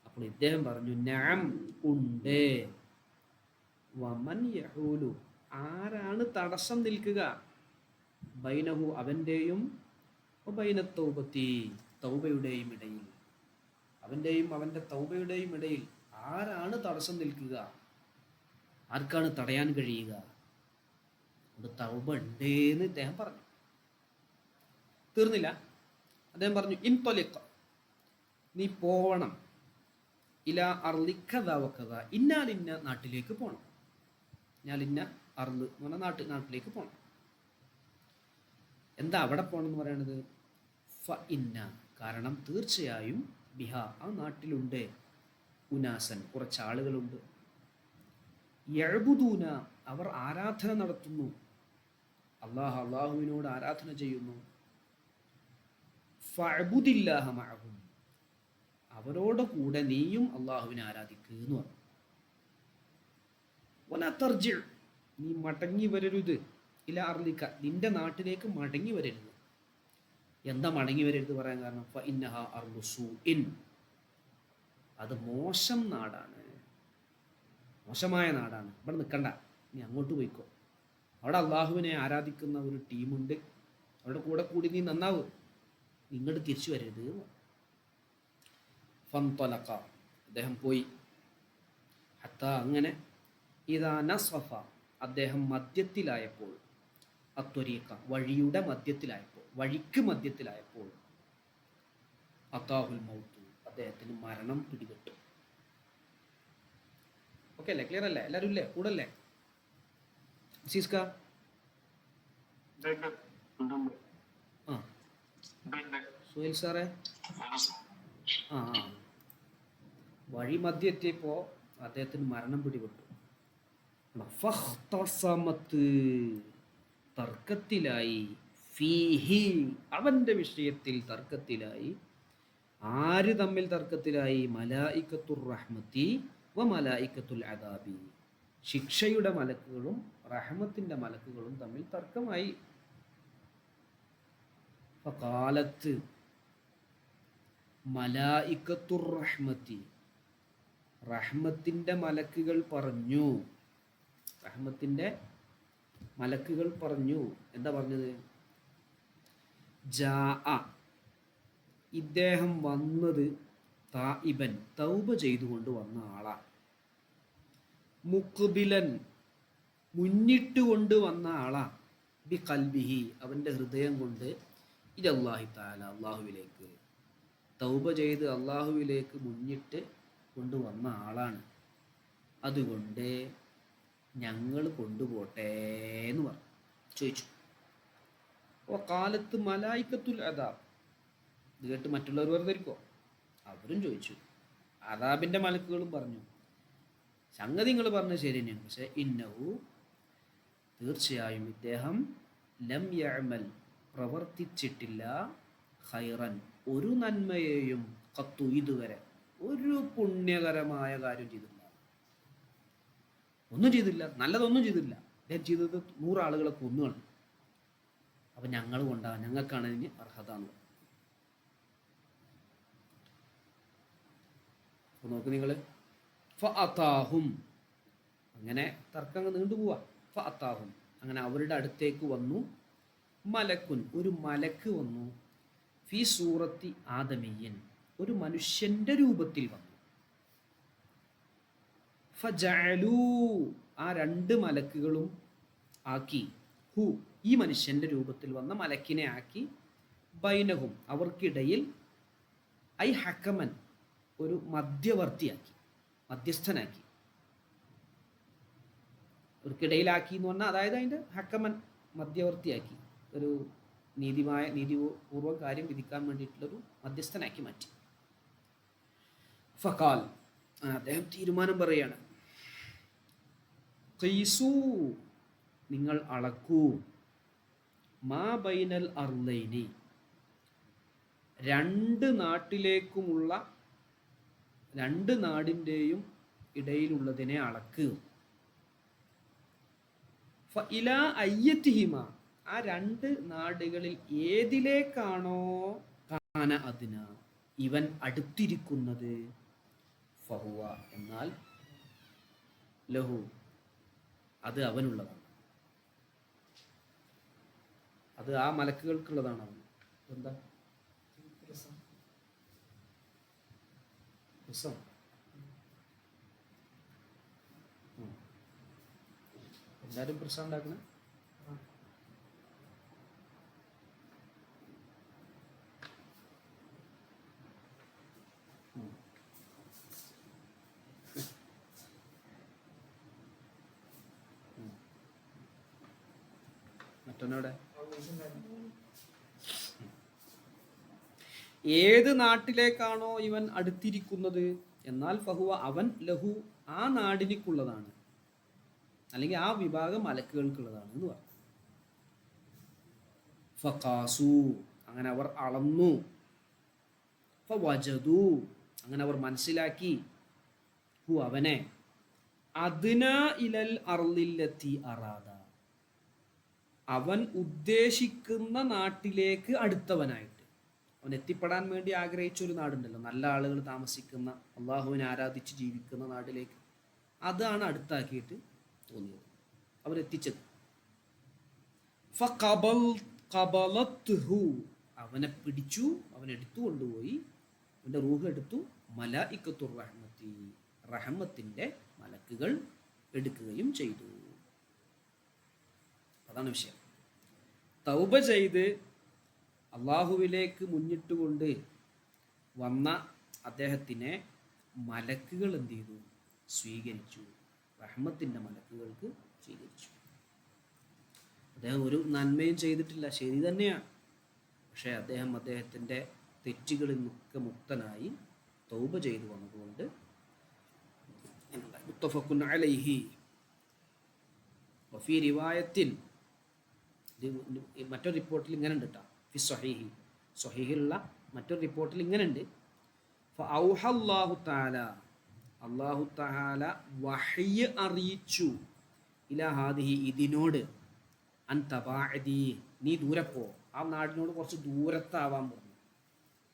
അപ്പോൾ ഇദ്ദേഹം പറഞ്ഞു, നഅം ഉണ്ട്. വമൻ യഹൂലു, ആരാണ് തടസ്സം നിൽക്കുക, ബൈനഹു അവൻ്റെയും ബൈന തൗബത്തി തൗബയുടെയും ഇടയിൽ, അവൻ്റെയും അവൻ്റെ തൗബയുടെയും ഇടയിൽ ആരാണ് തടസ്സം നിൽക്കുക, ആർക്കാണ് തടയാൻ കഴിയുക? അത് തൗബ ഉണ്ടേന്ന് ഇദ്ദേഹം പറഞ്ഞു. തീർന്നില്ല. അദ്ദേഹം പറഞ്ഞു, ഇൻ തൊലിക്ക, നീ പോവണം, ഇല അർലിക്കഥ, ഇന്നാലിന്ന നാട്ടിലേക്ക് പോകണം. ഞാലിന്ന അർല് എന്ന് പറഞ്ഞാൽ നാട്ടിലേക്ക് പോകണം. എന്താ അവിടെ പോകണം എന്ന് പറയണത്? ഫ ഇന്ന, കാരണം തീർച്ചയായും ബിഹ ആ നാട്ടിലുണ്ട്, ഉനാസൻ കുറച്ച് ആളുകളുണ്ട്, യഅ്ബുദൂന അവർ ആരാധന നടത്തുന്നു, അള്ളാഹുവിനോട് ആരാധന ചെയ്യുന്നു, ഫഅ്ബുദില്ലാഹ മഅഹും അവരോട് കൂടെ നീയും അള്ളാഹുവിനെ ആരാധിക്കുക എന്ന് പറഞ്ഞു. വലാ തർജി, നീ മടങ്ങി വരരുത്, ഇല അർലിക നിന്റെ നാട്ടിലേക്ക് മടങ്ങി വരരുത്. എന്താ മടങ്ങി വരരുത് പറയാൻ കാരണം? ഫ ഇന്നഹ അർളു സൂഇൻ, അത് മോശം നാടാണ്, മോശമായ നാടാണ്, ഇവിടെ നിൽക്കണ്ട, നീ അങ്ങോട്ട് പോയിക്കോ. അവിടെ അള്ളാഹുവിനെ ആരാധിക്കുന്ന ഒരു ടീമുണ്ട്, അവരുടെ കൂടെ കൂടി നീ നന്നാവ്, ഇങ്ങോട്ട് തിരിച്ചു വരരുത്. ഫൻതലഖ, അദ്ദേഹം പോയി. ഹത്ത, അങ്ങനെ ഇദാ നസഫ, അദ്ദേഹം മധ്യത്തിലായപ്പോൾ, അത്വരീഖ വഴിയുടെ മധ്യത്തിലായപ്പോൾ, വഴിക്ക് മധ്യത്തിലായപ്പോൾ, അതാഹുൽ മൗത്ത് അദ്ദേഹത്തിന് മരണം പിടിപെട്ടു. ഓക്കെ അല്ലേ? ക്ലിയർ അല്ലേ? എല്ലാവരും ഇല്ലേ? കൂടല്ലേ? സീസ്ക സുഹേൽ സാറേ, വഴി മധ്യെത്തിയപ്പോൾ അദ്ദേഹത്തിന് മരണം പിടിപെട്ടു. ഫഖ്തസമത്ത്, തർക്കത്തിലായി, ഫീഹി അവൻ്റെ വിഷയത്തിൽ തർക്കത്തിലായി. ആര് തമ്മിൽ തർക്കത്തിലായി? മലായികത്തുർ റഹ്മത്തി വ മലായികത്തുൽ അദാബി, ശിക്ഷയുടെ മലക്കുകളും റഹ്മത്തിൻ്റെ മലക്കുകളും തമ്മിൽ തർക്കമായി. ഫഖാലത്ത് മലായികത്തുർ റഹ്മത്തി, റഹ്മത്തിൻ്റെ മലക്കുകൾ പറഞ്ഞു, റഹ്മത്തിൻ്റെ മലക്കുകൾ പറഞ്ഞു. എന്താ പറഞ്ഞത്? ജാഅ, ഇദ്ദേഹം വന്നത്, തായിബൻ തൗബ ചെയ്തുകൊണ്ട് വന്ന ആളാ, മുഖ്ബിലൻ മുന്നിട്ട് കൊണ്ട് വന്ന ആളാ, ബി ഖൽബിഹി അവൻ്റെ ഹൃദയം കൊണ്ട്, ഇലല്ലാഹി തആല അള്ളാഹുവിലേക്ക്, തൗബ ചെയ്ത് അള്ളാഹുവിലേക്ക് മുന്നിട്ട് കൊണ്ടുവന്ന ആളാണ്, അതുകൊണ്ട് ഞങ്ങൾ കൊണ്ടുപോട്ടെ എന്ന് പറഞ്ഞു, ചോദിച്ചു. അപ്പോൾ കാലത്ത് മലായികത്തുൽ അദാബ്, ഇത് കേട്ട് മറ്റുള്ളവർ വെറുതെ ഇരിക്കോ? അവരും ചോദിച്ചു. അദാബിൻ്റെ മലക്കുകളും പറഞ്ഞു, സംഗതി നിങ്ങൾ പറഞ്ഞത് ശരി തന്നെയാണ്, പക്ഷേ ഇന്നഹു തീർച്ചയായും ഇദ്ദേഹം ലം യഅമൽ പ്രവർത്തിച്ചിട്ടില്ല, ഖൈറൻ ഒരു നന്മയെയും, ഖത്തു ഇതുവരെ ഒരു പുണ്യകരമായ കാര്യം ചെയ്തിട്ടില്ല. ഒന്നും ചെയ്തില്ല, നല്ലതൊന്നും ചെയ്തില്ല. അദ്ദേഹം ചെയ്തത് 100 ആളുകളെ കൊന്നുകളഞ്ഞു. അപ്പം ഞങ്ങൾ കൊണ്ടാ, ഞങ്ങൾക്കാണ് ഇതിന് അർഹത എന്ന് പറഞ്ഞു. അപ്പോൾ നോക്ക് നിങ്ങൾ, ഫഅതാഹും, അങ്ങനെ തർക്കം നീണ്ടുപോവാ. ഫഅതാഹും, അങ്ങനെ അവരുടെ അടുത്തേക്ക് വന്നു. മലക്കുൻ, ഒരു മലക്ക് വന്നു. ഫി സൂറത്തി ആദമിയൻ, ഒരു മനുഷ്യന്റെ രൂപത്തിൽ വന്നു. ഫജഅലൂ, ആ 2 മലക്കുകളും ആക്കി, ഹു, ഈ മനുഷ്യന്റെ രൂപത്തിൽ വന്ന മലക്കിനെ ആക്കി, ബൈനഹും, അവർക്കിടയിൽ, ഐ ഹക്കമൻ, ഒരു മധ്യവർത്തിയാക്കി, മധ്യസ്ഥനാക്കി. അവർക്കിടയിലാക്കി എന്ന് പറഞ്ഞാൽ അതായത് അതിൻ്റെ ഹക്കമൻ, മധ്യവർത്തിയാക്കി, ഒരു നീതിപൂർവ്വം കാര്യം വിധിക്കാൻ വേണ്ടിയിട്ടുള്ളൊരു മധ്യസ്ഥനാക്കി മാറ്റി. ഫഖാൽ, അദ്ദേഹം തീരുമാനം പറയാണ്, ഖീസൂ, നിങ്ങൾ അളക്കൂ, മാ ബൈനൽ അർളൈനി, 2 നാട്ടിലേക്കുമുള്ള, 2 നാടിൻ്റെയും ഇടയിലുള്ളതിനെ അളക്ക്. ഫഇലാ അയ്യത്തിഹിമ, ആ 2 നാടുകളിൽ ഏതിലേക്കാണോ കാന അതിന, ഇവൻ അടുത്തിരിക്കുന്നത്, ഫഹുവ, എന്നാൽ ലഹു, അത് അവനുള്ളതാണ്, അത് ആ മലക്കുകൾക്കുള്ളതാണ്. അവൻ എന്താ രസം? എല്ലാവരും പ്രശ്നം ഉണ്ടാക്കണേ. മറ്റൊന്നവിടെ ഏത് നാട്ടിലേക്കാണോ ഇവൻ അടുത്തിരിക്കുന്നത്, എന്നാൽ ഫഹുവ, അവൻ ലഹു, ആ നാടിനിക്കുള്ളതാണ്, അല്ലെങ്കിൽ ആ വിഭാഗം മലക്കുകൾക്കുള്ളതാണ് എന്ന് പറഞ്ഞു. ഫഖാസു, അങ്ങനെ അവർ അളന്നു. ഫവജദു, അങ്ങനെ അവർ മനസ്സിലാക്കി, ഹു, അവനെ, അദ്നാ ഇലൽ അർളില്ലത്തി അറാദ, അവൻ ഉദ്ദേശിക്കുന്ന നാട്ടിലേക്ക് അടുത്തവനായിട്ട്. അവൻ എത്തിപ്പെടാൻ വേണ്ടി ആഗ്രഹിച്ച ഒരു നാടുണ്ടല്ലോ, നല്ല ആളുകൾ താമസിക്കുന്ന, അള്ളാഹുവിനെ ആരാധിച്ച് ജീവിക്കുന്ന നാട്ടിലേക്ക്, അതാണ് അടുത്താക്കിയിട്ട് തോന്നിയത്, അവരെത്തിച്ചത്. അവനെ പിടിച്ചു, അവനെടുത്തു കൊണ്ടുപോയി, അവൻ്റെ റൂഹ് എടുത്തു. മലായിക്കത്തുർ റഹ്മത്തി, റഹ്മത്തിൻ്റെ മലക്കുകൾ എടുക്കുകയും ചെയ്തു. അതാണ് വിഷയം. തൗബ ചെയ്ത് അള്ളാഹുവിലേക്ക് മുന്നിട്ടുകൊണ്ട് വന്ന അദ്ദേഹത്തിനെ മലക്കുകൾ എന്ത് ചെയ്തു? സ്വീകരിച്ചു. റഹ്മത്തിൻ്റെ മലക്കുകൾക്ക് സ്വീകരിച്ചു. അദ്ദേഹം ഒരു നന്മയും ചെയ്തിട്ടില്ല, ശരി തന്നെയാണ്. പക്ഷേ അദ്ദേഹത്തിൻ്റെ തെറ്റുകളിൽ നിന്നൊക്കെ മുക്തനായി തൗബ ചെയ്തു വന്നതുകൊണ്ട് മുത്തഫഖുൻ അലൈഹി വഫീ റിവായത്തിൻ, മറ്റൊരു റിപ്പോർട്ടിൽ ഇങ്ങനെ ഉണ്ട് കേട്ടോ, ഫി സ്വഹീഹി, സ്വഹീഹിലുള്ള മറ്റൊരു റിപ്പോർട്ടിൽ ഇങ്ങനെ ഉണ്ട്, ഫഔഹല്ലാഹു തആല, അല്ലാഹു തആല വഹ്യ് അറിയിച്ചു, ഇലാ ഹാദിഹി, ഇതിനോട്, അൻ തബാഅദി, നീ ദൂരെ പോ, ആ നാടിനോട് കുറച്ച് ദൂരത്താവാൻ പറഞ്ഞു,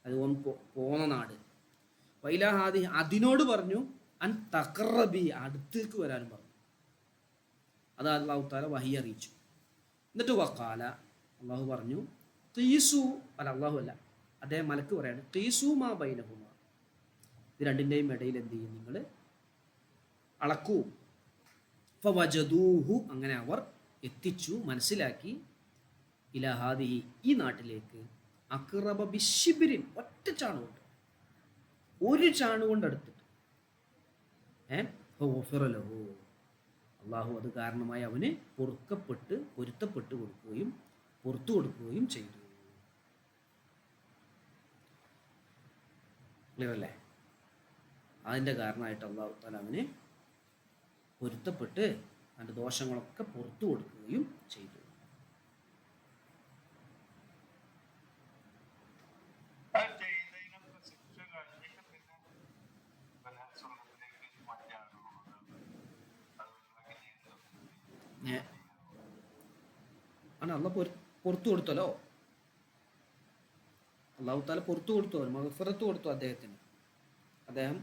അത് ഓൻ പോന്ന നാട്. വൈലാ ഹാദിഹി, അതിനോട് പറഞ്ഞു, അൻ തഖറബി, അടുത്തേക്ക് വരാനും പറഞ്ഞു. അത് അല്ലാഹു തആല വഹ്യ് അറിയിച്ചു. എന്നിട്ട് വഖാല, അള്ളാഹു പറഞ്ഞു, ഖീസു, അള്ളാഹു അല്ല, അദ്ദേഹം മലക്ക് പറയാണ്, ഖീസു മാ ബൈനഹുമ, ഇത് രണ്ടിൻ്റെയും ഇടയിൽ എന്ത് ചെയ്യും, നിങ്ങൾ അളക്കൂ. ഫവജദൂഹു, അങ്ങനെ അവർ എത്തിച്ചു, മനസ്സിലാക്കി, ഇലാ ഹാദിഹി, ഈ നാട്ടിലേക്ക്, അഖ്റബ ബിശ്ശിബ്രിൻ, ഒറ്റ ചാണുകൊണ്ട്, ഒരു ചാണുകൊണ്ട് അടുത്തിട്ട്, ഫഗുഫിറ ലഹു, അള്ളാഹു അത് കാരണമായി അവന് പൊരുത്തപ്പെട്ട് കൊടുക്കുകയും പുറത്തു കൊടുക്കുകയും ചെയ്തു. ക്ലിയറല്ലേ? അതിൻ്റെ കാരണമായിട്ട് അള്ളാഹു തആല അവന് പൊരുത്തപ്പെട്ട് അതിൻ്റെ ദോഷങ്ങളൊക്കെ പുറത്തു കൊടുക്കുകയും ചെയ്തു. അള്ള പുറത്തു കൊടുത്തല്ലോ. അള്ളാഹു താല പുറത്തു കൊടുത്തു, മഗ്ഫിറത്ത് കൊടുത്തു അദ്ദേഹത്തിന്. അദ്ദേഹം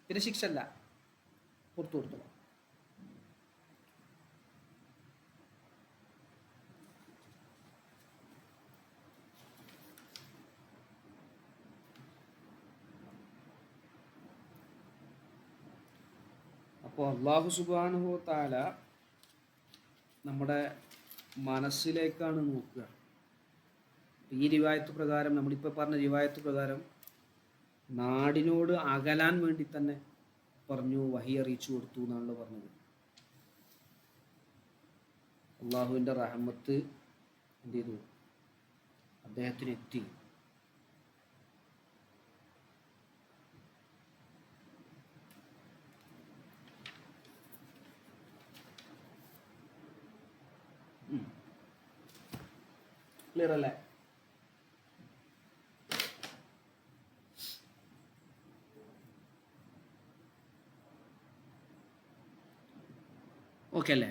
പിന്നെ ശിക്ഷ അല്ല, പുറത്തു കൊടുത്തു. അപ്പോൾ അള്ളാഹു സുബ്ഹാനഹു വ തആല നമ്മുടെ മനസ്സിലേക്കാണ് നോക്കുക. ഈ റിവായത്ത് പ്രകാരം, നമ്മളിപ്പോൾ പറഞ്ഞ റിവായത്ത് പ്രകാരം നാടിനോട് അകലാൻ വേണ്ടി തന്നെ പറഞ്ഞു, വഹി അറിയിച്ചു കൊടുത്തു എന്നാണല്ലോ പറഞ്ഞത്. അള്ളാഹുവിൻ്റെ റഹ്മത്ത് എന്ത് ചെയ്തു, അദ്ദേഹത്തിന് എത്തി. ക്ലിയർ അല്ലേ? ഓക്കെ അല്ലേ?